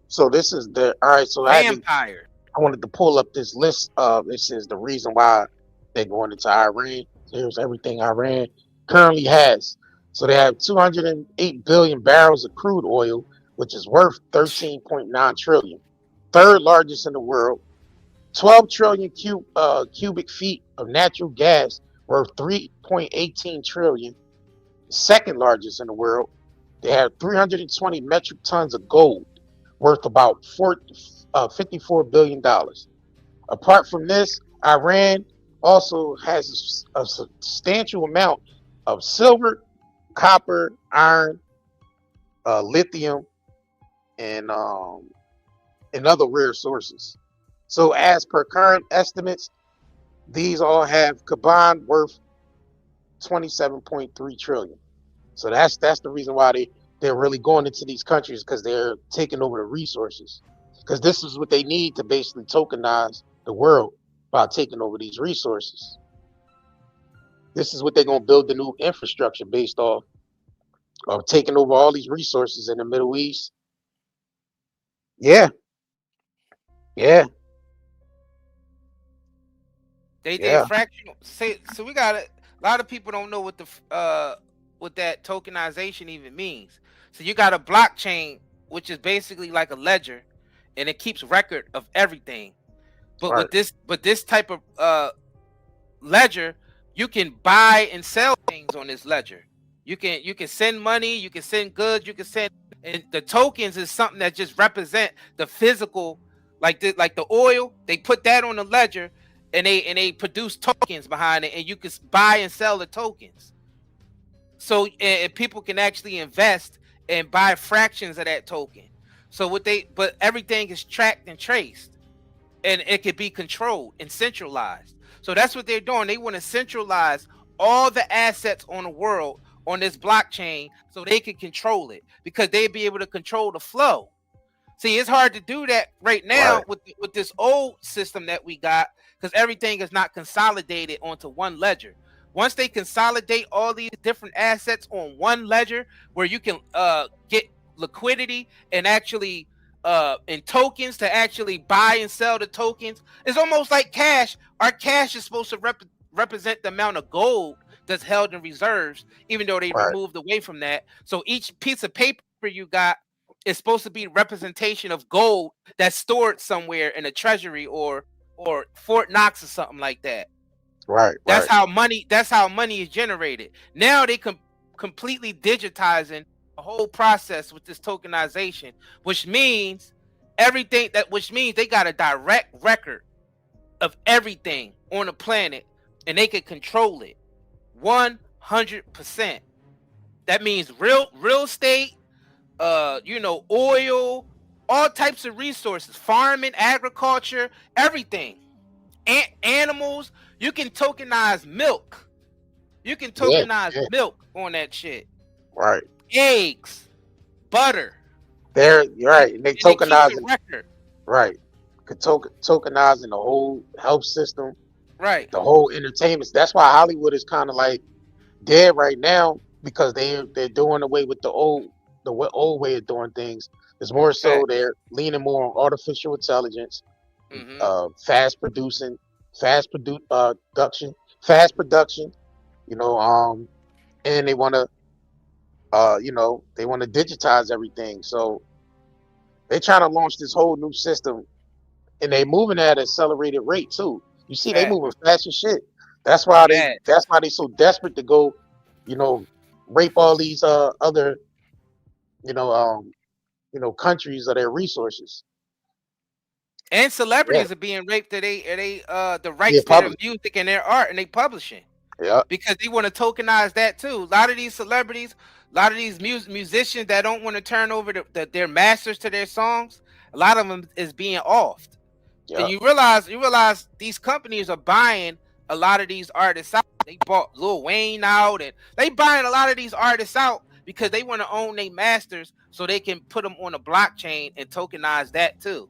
so this is the all right. So Vampire. I wanted to pull up this list of this is the reason why they're going into Iran. Here's everything Iran currently has. So they have 208 billion barrels of crude oil, which is worth 13.9 trillion. Third largest in the world. 12 trillion cubic feet of natural gas, worth 3.18 trillion. Second largest in the world. They have 320 metric tons of gold, worth about $54 billion. Apart from this, Iran also has a substantial amount of silver, copper, iron, lithium, and other rare sources. So as per current estimates, these all have combined worth 27.3 trillion. So that's the reason why they're really going into these countries, because they're taking over the resources. Because this is what they need to basically tokenize the world by taking over these resources. This is what they're going to build the new infrastructure based off of taking over all these resources in the Middle East. Yeah. Yeah. They fractional say so. We got a lot of people don't know what what that tokenization even means. So you got a blockchain, which is basically like a ledger, and it keeps record of everything. But Right. with this type of ledger, you can buy and sell things on this ledger. You can send money, you can send goods, you can send, and the tokens is something that just represent the physical, like the oil. They put that on the ledger, and they produce tokens behind it, and you can buy and sell the tokens. So and people can actually invest and buy fractions of that token. So but everything is tracked and traced, and it can be controlled and centralized. So that's what they're doing. They want to centralize all the assets on the world on this blockchain so they can control it, because they'd be able to control the flow. See, it's hard to do that right now with this old system that we got, because everything is not consolidated onto one ledger. Once they consolidate all these different assets on one ledger, where you can get liquidity and actually in tokens to actually buy and sell the tokens, it's almost like cash. Our cash is supposed to represent the amount of gold that's held in reserves, even though they removed away from that. So each piece of paper you got is supposed to be representation of gold that's stored somewhere in a treasury or Fort Knox or something like that. Right. That's how money is generated. Now they completely digitizing the whole process with this tokenization, which means they got a direct record of everything on the planet, and they can control it 100%. That means real estate, oil, all types of resources, farming, agriculture, everything. Animals, you can tokenize milk. You can tokenize milk on that shit. Right. Eggs, butter. You're right. And they tokenize record. Right. Tokenizing the whole health system. Right. The whole entertainment. That's why Hollywood is kind of like dead right now, because they're doing away with the old way of doing things. It's more so they're leaning more on artificial intelligence, fast production, and they want to digitize everything. So they're trying to launch this whole new system, and they're moving at an accelerated rate too. You see, they moving fast as shit. That's why they so desperate to go, rape all these other countries of their resources. And celebrities are being raped of the rights to their music and their art, and they publishing. Yeah. Because they want to tokenize that too. A lot of these celebrities, a lot of these musicians that don't want to turn over their masters to their songs, a lot of them is being offed. Yeah. And you realize these companies are buying a lot of these artists out. They bought Lil Wayne out, and they buying a lot of these artists out because they want to own their masters so they can put them on a blockchain and tokenize that too.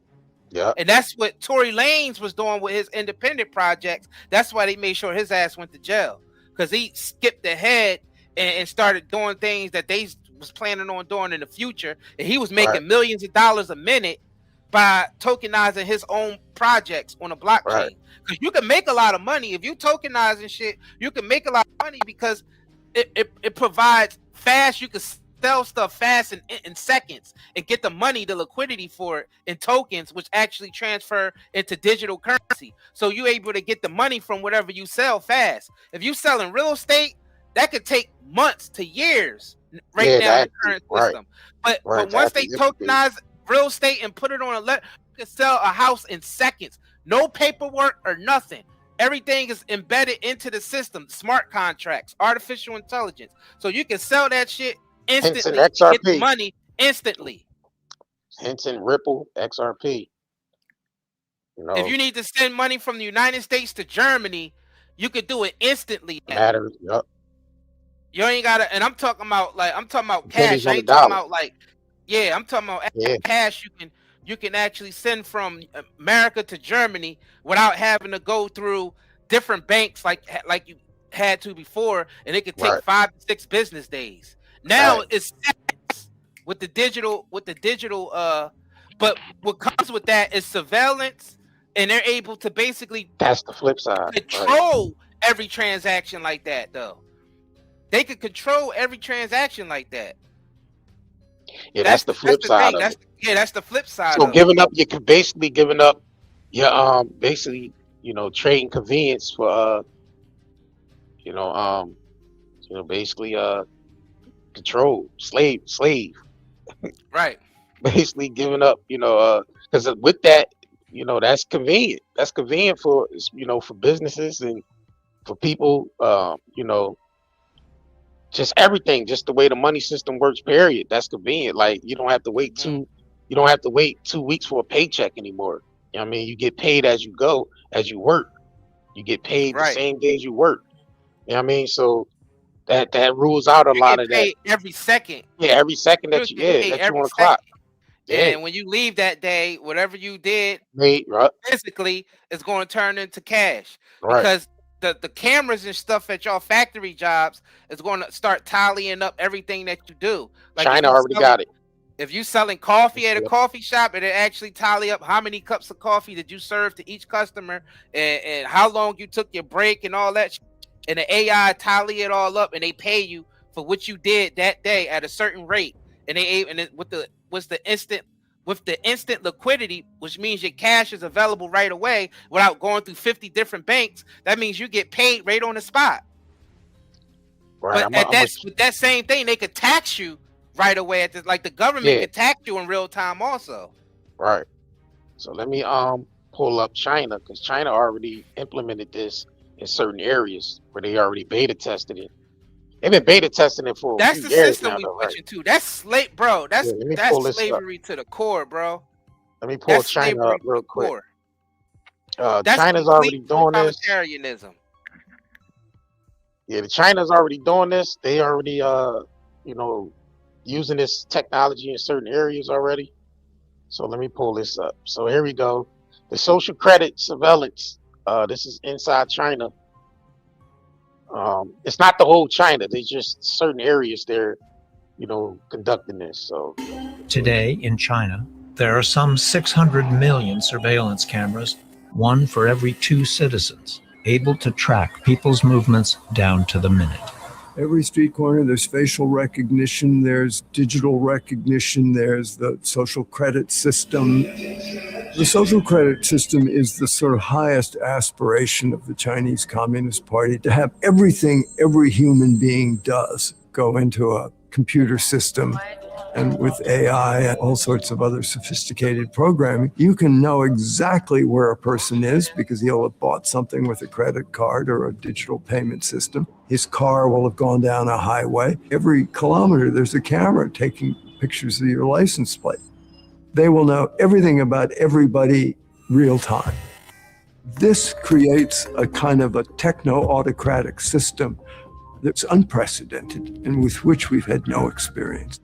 Yeah. And that's what Tory Lanez was doing with his independent projects. That's why they made sure his ass went to jail, because he skipped ahead and started doing things that they was planning on doing in the future. And he was making millions of dollars a minute by tokenizing his own projects on a blockchain. Because you can make a lot of money if you tokenizing shit. You can make a lot of money because it provides fast. You can sell stuff fast in seconds and get the money, the liquidity for it in tokens, which actually transfer into digital currency. So you're able to get the money from whatever you sell fast. If you selling real estate, that could take months to years now in the current system. But once they tokenize real estate and put it on you can sell a house in seconds. No paperwork or nothing. Everything is embedded into the system. Smart contracts, artificial intelligence. So you can sell that shit instantly, get the money instantly. Hinton, Ripple, XRP. You If know, you need to send money from the United States to Germany, you could do it instantly now. matters. Yup. You ain't gotta, and I'm talking about Pennies cash. I on the ain't talking dollar. about yeah, I'm talking about Yeah. cash. You can actually send from America to Germany without having to go through different banks like you had to before, and it could take Right. 5 to 6 business days. Now Right. it's seconds with the digital but what comes with that is surveillance, and they're able to basically That's the flip side. Right. control every transaction like that, though. They could control every transaction like that. Yeah, that's the flip side of it. That's the flip side So of giving up, you're basically giving up your basically, trading convenience for basically control, slave. it. Right. Basically giving up, because with that, that's convenient. That's convenient for for businesses and for people, just everything, just the way the money system works, period. That's convenient. Like you don't have to wait Mhm. you don't have to wait 2 weeks for a paycheck anymore. You know what I mean? You get paid as you go, as you work. You get paid the Right. same days you work. You know what I mean? So that rules out a You lot get of that. paid every second. Yeah, every second You that get paid you every on the clock. second. Yeah. And when you leave that day, whatever you did Right. physically is going to turn into cash, Right. because the cameras and stuff at your factory jobs is going to start tallying up everything that you do. Like China already got it. if you selling coffee at a Yep. coffee shop, it'll actually tally up how many cups of coffee did you serve to each customer, and how long you took your break and all that. And the AI tally it all up, and they pay you for what you did that day at a certain rate. And with the instant liquidity, which means your cash is available right away without going through 50 different banks. That means you get paid right on the spot. Right. But with that same thing, they could tax you right away like the government could tax you in real time also. Right. So let me pull up China, because China already implemented this in certain areas where they already beta tested it. They've been beta testing it for a That's few the years system now, we though, right? switching to. That's bro. Yeah, let me pull That's this up. slavery to the core, bro. Let me pull That's China slavery up to real the quick. core. That's China's already complete doing this. totalitarianism. Yeah, China's already doing this. They already using this technology in certain areas already. So let me pull this up. So here we go. The social credit surveillance. This is inside China. It's not the whole China. There's just certain areas they're, conducting this. So today in China, there are some 600 million surveillance cameras, one for every 2 citizens, able to track people's movements down to the minute. Every street corner, there's facial recognition, there's digital recognition, there's the social credit system. The social credit system is the sort of highest aspiration of the Chinese Communist Party, to have everything every human being does go into a computer system. And with AI and all sorts of other sophisticated programming, you can know exactly where a person is because he'll have bought something with a credit card or a digital payment system. His car will have gone down a highway. Every kilometer, there's a camera taking pictures of your license plate. They will know everything about everybody real time. This creates a kind of a techno-autocratic system that's unprecedented and with which we've had no experience.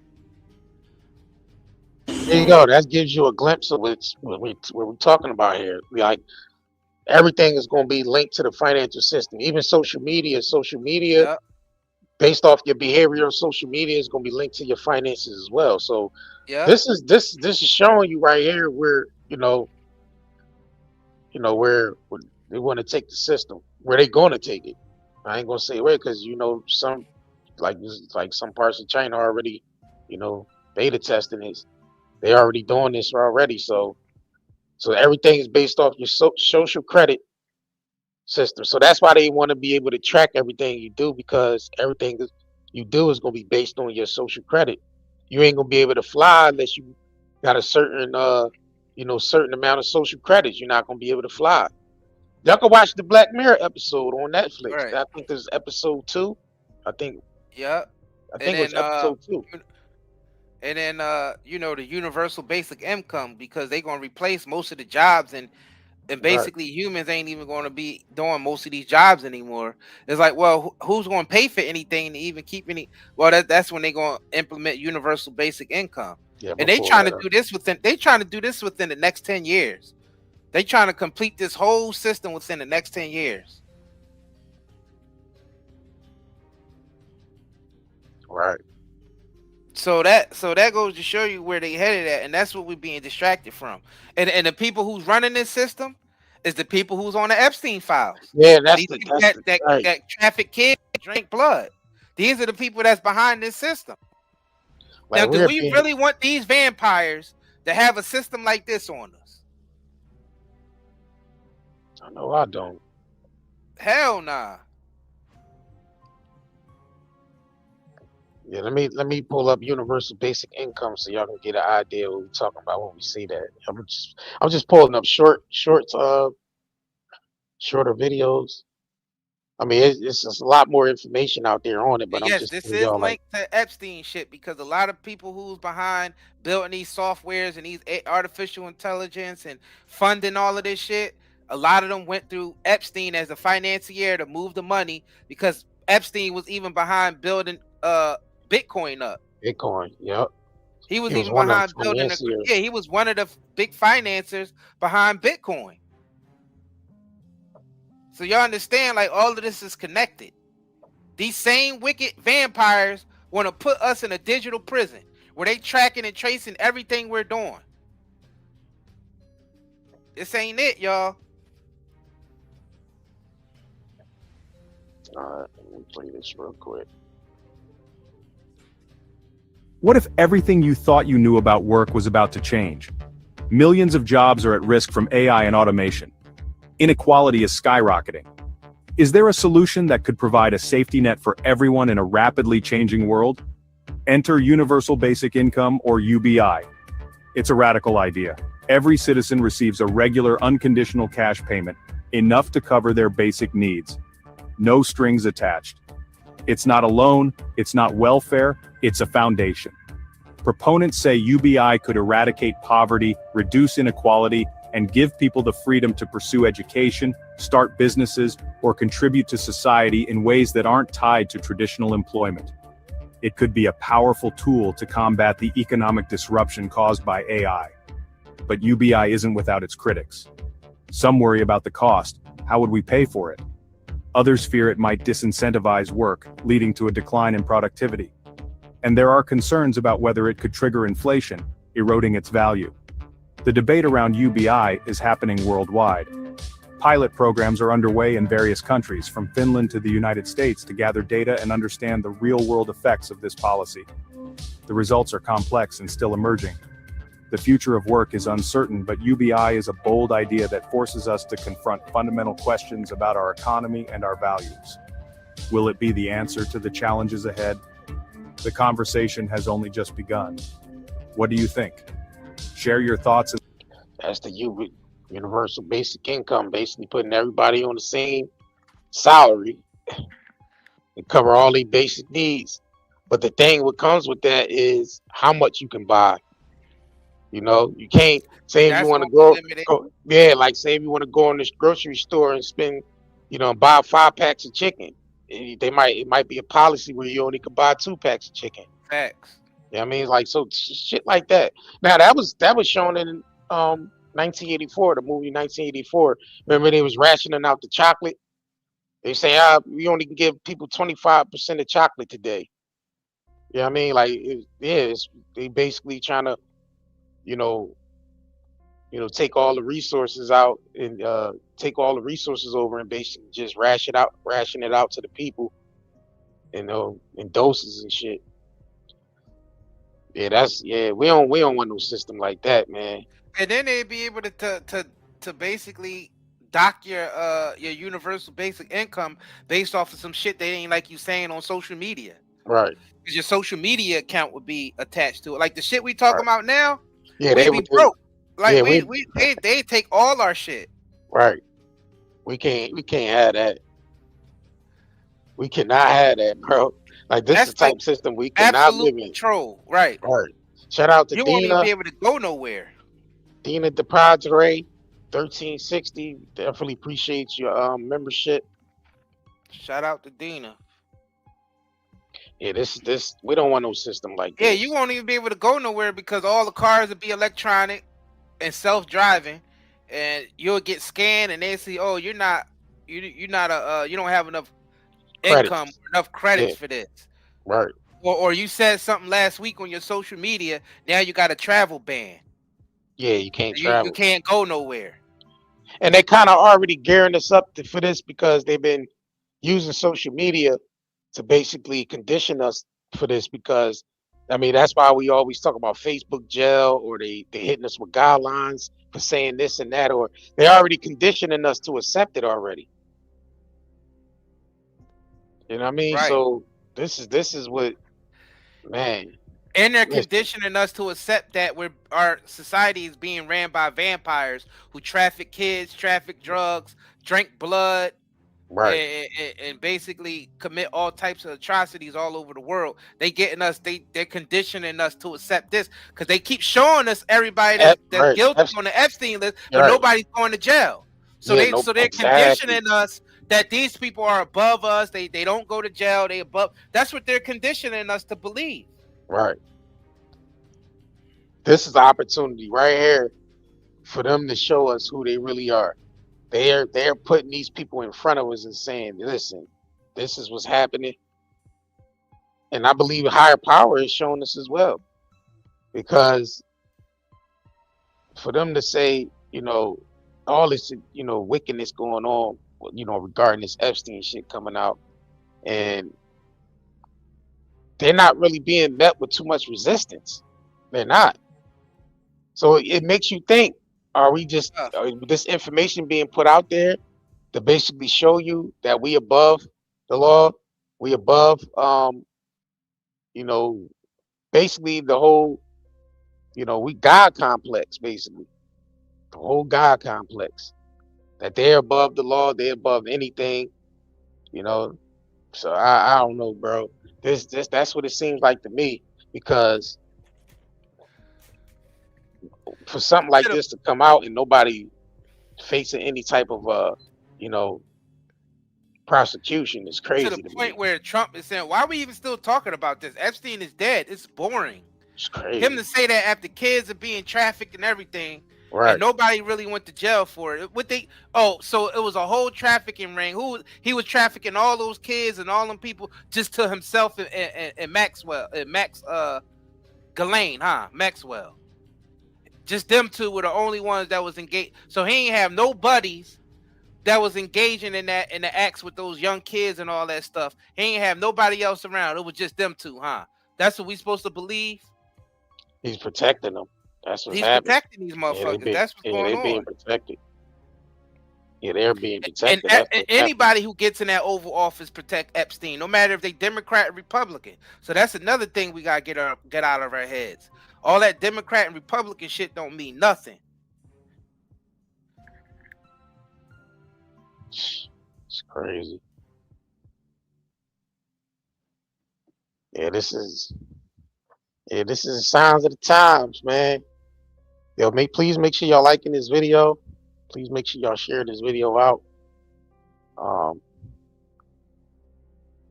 there you go. That gives you a glimpse of what we're talking about here. Like everything is going to be linked to the financial system, even social media. Social media, Yep. based off your behavior on social media, is going to be linked to your finances as well. So Yep. this is showing you right here where where they want to take the system, where they going to take it. I ain't gonna say where, because some like some parts of China already beta testing this. They already doing this already. So everything is based off your social credit system. So that's why they want to be able to track everything you do, because everything you do is going to be based on your social credit. You ain't going to be able to fly unless you got a certain certain amount of social credits. You're not going to be able to fly. Y'all can watch the Black Mirror episode on Netflix. Right. I think this is episode 2. I think Yep. it was episode 2. And then the universal basic income, because they're gonna replace most of the jobs, and and basically humans ain't even going to be doing most of these jobs anymore. It's like, well, who's going to pay for anything to even keep any? Well, that's when they're going to implement universal basic income, and they trying to do this within. They trying to do this within the next 10 years. They trying to complete this whole system within the next 10 years. Right. So that goes to show you where they headed at, and that's what we're being distracted from. And the people who's running this system is the people who's on the Epstein files. Yeah, that's that traffic kids, drink blood. These are the people that's behind this system. Like, now, do we really want these vampires to have a system like this on us? No, I don't. Hell nah. Yeah, let me pull up universal basic income so y'all can get an idea of what we're talking about when we see that. I'm just pulling up shorter videos. I mean, it's just a lot more information out there on it, but yes, I'm just this is linked to Epstein shit because a lot of people who's behind building these softwares and these artificial intelligence and funding all of this shit, a lot of them went through Epstein as a financier to move the money because Epstein was even behind building Bitcoin up. Bitcoin, yep. He was even behind building he was one of the big financiers behind Bitcoin. So y'all understand, like, all of this is connected. These same wicked vampires want to put us in a digital prison where they tracking and tracing everything we're doing. This ain't it, y'all. All right, let me play this real quick. What if everything you thought you knew about work was about to change? Millions of jobs are at risk from AI and automation. Inequality is skyrocketing. Is there a solution that could provide a safety net for everyone in a rapidly changing world? Enter Universal Basic Income, or UBI. It's a radical idea. Every citizen receives a regular unconditional cash payment, enough to cover their basic needs. No strings attached. It's not a loan, it's not welfare, it's a foundation. Proponents say UBI could eradicate poverty, reduce inequality, and give people the freedom to pursue education, start businesses, or contribute to society in ways that aren't tied to traditional employment. It could be a powerful tool to combat the economic disruption caused by AI. But UBI isn't without its critics. Some worry about the cost. How would we pay for it? Others fear it might disincentivize work, leading to a decline in productivity. And there are concerns about whether it could trigger inflation, eroding its value. The debate around UBI is happening worldwide. Pilot programs are underway in various countries, from Finland to the United States, to gather data and understand the real-world effects of this policy. The results are complex and still emerging. The future of work is uncertain, but UBI is a bold idea that forces us to confront fundamental questions about our economy and our values. Will it be the answer to the challenges ahead? The conversation has only just begun. What do you think? Share your thoughts. That's the universal basic income, basically putting everybody on the same salary and cover all these basic needs. But the thing what comes with that is how much you can buy. You know, you can't say if you want to go, like say if you want to go in this grocery store and spend, buy 5 packs of chicken. It might be a policy where you only can buy 2 packs of chicken. Facts. Yeah, I mean, it's like, so shit like that. Now that was shown in 1984, the movie 1984. Remember they was rationing out the chocolate. They say, we only can give people 25% of chocolate today. Yeah, I mean, like, they basically trying to, take all the resources out and take all the resources over and basically just ration it out to the people, in doses and shit. Yeah, we don't want no system like that, man. And then they'd be able to basically dock your universal basic income based off of some shit they ain't like you saying on social media. Right. Because your social media account would be attached to it. Like the shit we talking about now, yeah, they be broke. Like they take all our shit. Right. We can't have that. We cannot have that, bro. Like this is the type of system we cannot live in. Control, right. Right. Shout out to You Dina. won't even be able to go nowhere. Dina DePadre. 1360. Definitely appreciate your membership. Shout out to Dina. Yeah, this we don't want no system like Yeah, this. you won't even be able to go nowhere because all the cars will be electronic and self-driving, and you'll get scanned, and they see, oh, you're not you don't have enough income, Credits. enough credits Yeah, for this, right. or you said something last week on your social media. Now you got a travel ban. Yeah, you can't You travel. can't go nowhere. And they kind of already gearing us up for this because they've been using social media to basically condition us for this because I mean that's why we always talk about Facebook jail or they hitting us with guidelines for saying this and that, or they already conditioning us to accept it already. You know what I mean? Right. So this is what, man. And they're Listen, conditioning us to accept that our society is being ran by vampires who traffic kids, traffic drugs, drink blood, right. and basically commit all types of atrocities all over the world. They're conditioning us to accept this because they keep showing us everybody that's Right. guilty on the Epstein list, but Right. nobody's going to jail. So Yeah, no, they're exactly. conditioning us that these people are above us. They don't go to jail. They above. That's what they're conditioning us to believe. Right. This is the opportunity right here for them to show us who they really are. They're putting these people in front of us and saying, listen, this is what's happening. And I believe higher power is showing us as well. Because for them to say, all this, wickedness going on, regarding this Epstein shit coming out, and they're not really being met with too much resistance. They're not. So it makes you think, are this information being put out there to basically show you that we above the law, we above basically the whole, we God complex, basically. The whole God complex. That they're above the law, they're above anything, you know. So I don't know, bro. That's what it seems like to me, because for something like this to come out and nobody facing any type of you know, prosecution is To the crazy to point me. where Trump is saying, why are we even still talking about this? Epstein is dead. It's boring. It's Him crazy. to say that after kids are being trafficked and everything, and Right. nobody really went to jail for it. So it was a whole trafficking ring. He was trafficking all those kids and all them people just to himself and Maxwell and Max Ghislaine, Maxwell. Just them two were the only ones that was engaged. So he ain't have no buddies that was engaging in the acts with those young kids and all that stuff. He ain't have nobody else around. It was just them two, That's what we supposed to believe. He's protecting them. That's what's He's happening. protecting these motherfuckers. That's what's going They on. being protected. Yeah, they're being And protected. That's what's anybody who gets in that Oval Office protect Epstein, no matter if they Democrat or Republican. So that's another thing we gotta get out of our heads. All that Democrat and Republican shit don't mean nothing. It's crazy. Yeah, this is the signs of the times, man. Yo, please make sure y'all liking this video. Please make sure y'all share this video out.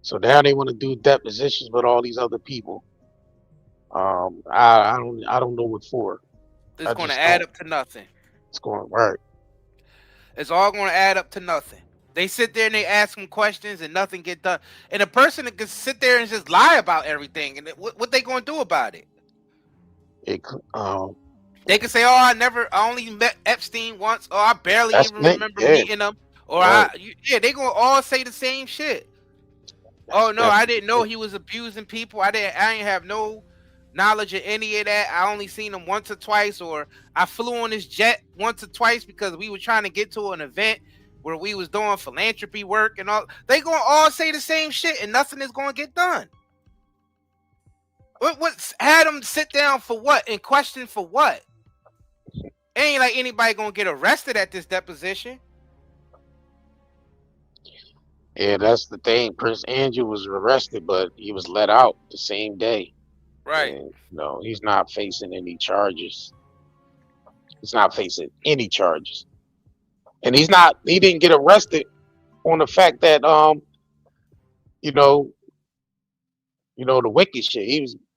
So now they want to do depositions with all these other people. I don't know what for. It's going to add up to nothing. It's going right. It's all going to add up to nothing. They sit there and they ask them questions and nothing get done. And a person that can sit there and just lie about everything, and what they going to do about it? They can say, "Oh, I only met Epstein once," or "I barely even remember meeting him," or right. They gonna all say the same shit. Oh no, I didn't know he was abusing people. I didn't have no knowledge of any of that. I only seen him once or twice, or I flew on his jet once or twice because we were trying to get to an event where we was doing philanthropy work and all. They gonna all say the same shit, and nothing is gonna get done. What's had them sit down for what and question for what? It ain't like anybody gonna get arrested at this deposition. Yeah, that's the thing. Prince Andrew was arrested, but he was let out the same day. Right. And, he's not facing any charges. He's not facing any charges. And he didn't get arrested on the fact that you know, the wicked shit.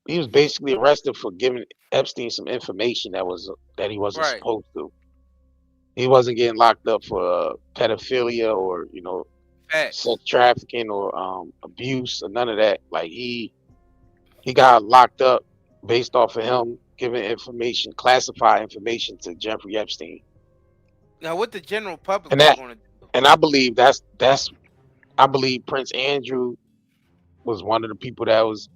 He was basically arrested for giving Epstein some information that he wasn't Right. supposed to. He wasn't getting locked up for pedophilia or Facts. sex trafficking or abuse or none of that. Like he got locked up based off of him giving information, classified information to Jeffrey Epstein. Now, what the general public And is that going to do? and I believe I believe Prince Andrew was one of the people that was,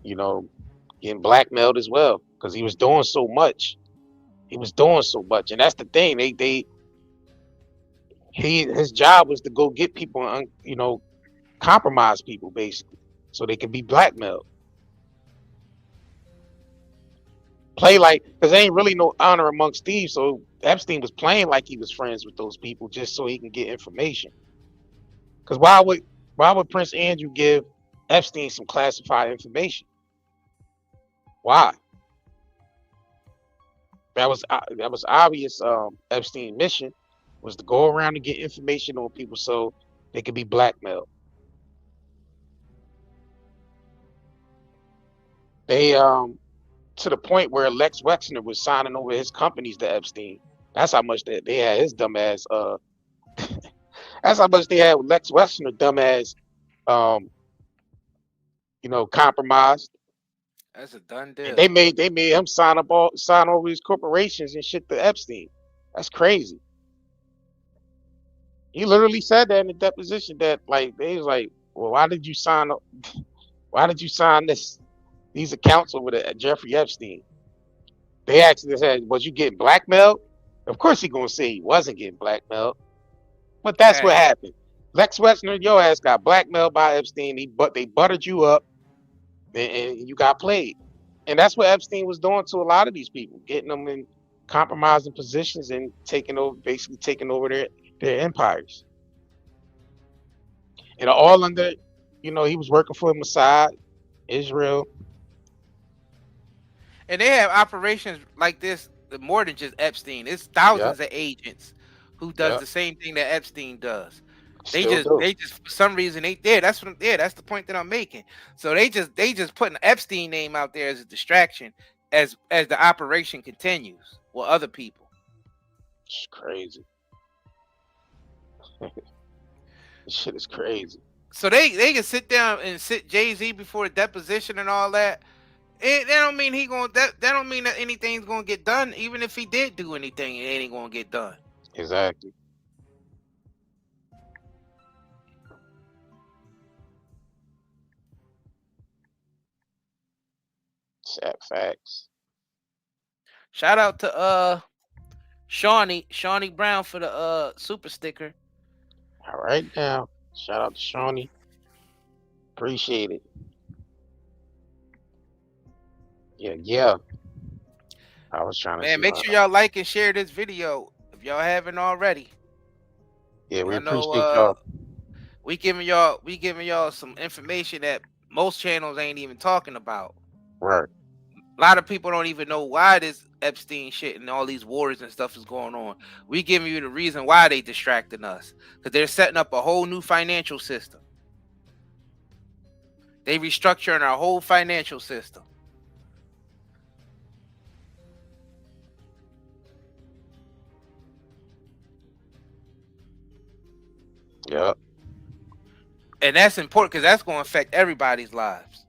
getting blackmailed as well because he was doing so much. He was doing so much, and that's the thing. His job was to go get people, compromise people basically, so they could be blackmailed. Play like, because there ain't really no honor amongst thieves. So Epstein was playing like he was friends with those people just so he can get information. Because why would Prince Andrew give Epstein some classified information? Why? That was obvious. Epstein's mission was to go around and get information on people so they could be blackmailed. They to the point where Lex Wexner was signing over his companies to Epstein. That's how much they had his dumb ass. That's how much they had with Lex Wexner dumb ass. Compromised. That's a done deal. And they made him sign over his corporations and shit to Epstein. That's crazy. He literally said that in the deposition that they was like, well, why did you sign these accounts over to Jeffrey Epstein? They actually said, was you getting blackmailed? Of course he gonna say he wasn't getting blackmailed. But that's what happened. Lex Wexner, your ass got blackmailed by Epstein. They buttered you up and you got played. And that's what Epstein was doing to a lot of these people, getting them in compromising positions and taking over their empires. And all under, he was working for Mossad, Israel. And they have operations like this more than just Epstein. It's thousands of agents who does the same thing that Epstein does. They just for some reason that's the point that I'm making. So they just put an Epstein name out there as a distraction as the operation continues with other people. It's crazy. This shit is crazy. So they can sit down and sit Jay-Z before a deposition and all that. That don't mean that don't mean that anything's gonna get done. Even if he did do anything, it ain't gonna get done. Exactly. Sad facts. Shout out to Shawnee Brown for the super sticker. All right now. Shout out to Shawnee. Appreciate it. Yeah. I was trying to. Man, make sure y'all like and share this video if y'all haven't already. Yeah, we appreciate y'all. We giving y'all some information that most channels ain't even talking about. Right. A lot of people don't even know why this Epstein shit and all these wars and stuff is going on. We giving you the reason why they distracting us, because they're setting up a whole new financial system. They restructuring our whole financial system. Yep. And that's important because that's going to affect everybody's lives.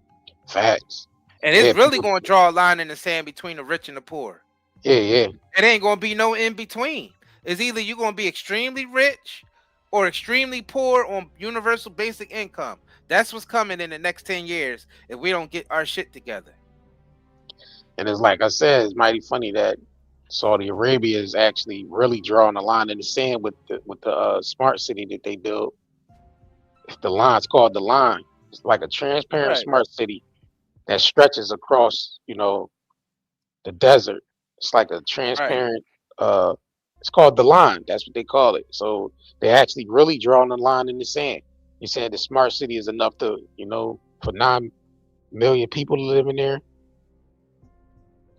Facts. And it's really going to draw a line in the sand between the rich and the poor. Yeah. It ain't going to be no in between. It's either you're going to be extremely rich or extremely poor on universal basic income. That's what's coming in the next 10 years if we don't get our shit together. And it's like I said, it's mighty funny that Saudi Arabia is actually really drawing a line in the sand with the smart city that they built. It's called the line. It's like a transparent smart city that stretches across, the desert. It's like a transparent. It's called the line. That's what they call it. So they actually really drawing a line in the sand. You said the smart city is enough to, for 9 million people to live in there.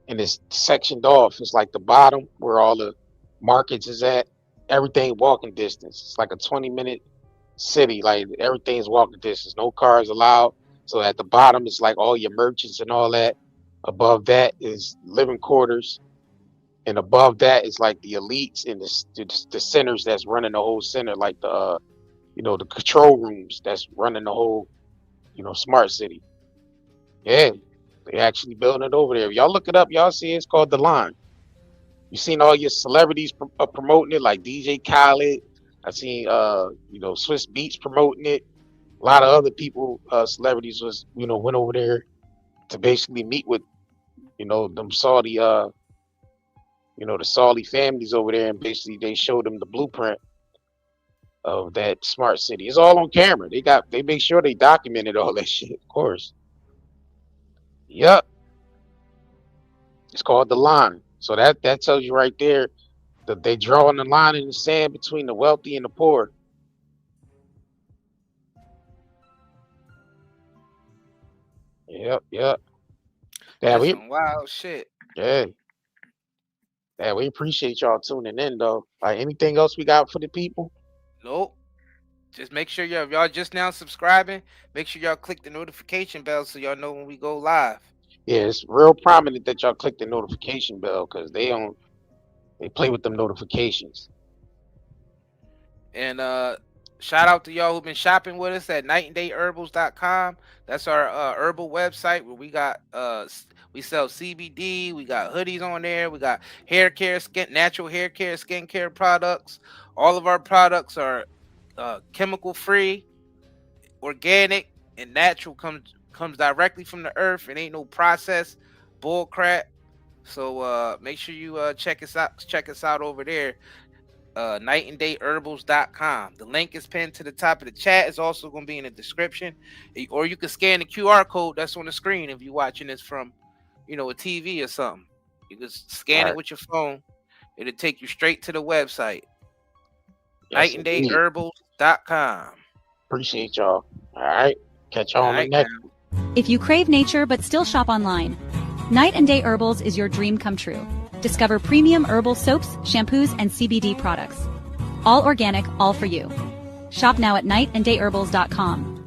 And it's sectioned off. It's like the bottom where all the markets is at. everything walking distance. It's like a 20-minute city. Like everything's walking distance. No cars allowed. So at the bottom it's like all your merchants and all that. Above that is living quarters, and above that is like the elites and the centers that's running the whole center, like the the control rooms that's running the whole smart city. Yeah, they actually building it over there. If y'all look it up, y'all see it's called The Line. You seen all your celebrities promoting it, like DJ Khaled. I seen Swiss Beats promoting it. A lot of other people, celebrities was went over there to basically meet with them Saudi the Saudi families over there, and basically they showed them the blueprint of that smart city. It's all on camera. They make sure they documented all that shit, of course. Yep. It's called The Line. So that tells you right there that they drawing the line in the sand between the wealthy and the poor. Yep. Yeah, That's some wild shit. yeah, we appreciate y'all tuning in though. Like, anything else we got for the people? Nope. Just make sure y'all just now subscribing. Make sure y'all click the notification bell so y'all know when we go live. Yeah, it's real prominent that y'all click the notification bell, because they play with them notifications. And shout out to y'all who've been shopping with us at nightandayherbals.com. That's our herbal website where we got we sell CBD, we got hoodies on there, we got hair care, natural hair care, skincare products. All of our products are chemical free, organic, and natural. Comes directly from the earth. It ain't no processed bull crap. So make sure you check us out over there. nightandayherbals.com. The link is pinned to the top of the chat. It's also going to be in the description, or you can scan the QR code that's on the screen if you're watching this from a TV or something. You can scan it with your phone. It'll take you straight to the website. Yes, nightandayherbals.com. Appreciate y'all. All right, catch y'all on the next. If you crave nature but still shop online, Night and Day Herbals is your dream come true. Discover premium herbal soaps, shampoos, and CBD products. All organic, all for you. Shop now at nightandayherbals.com.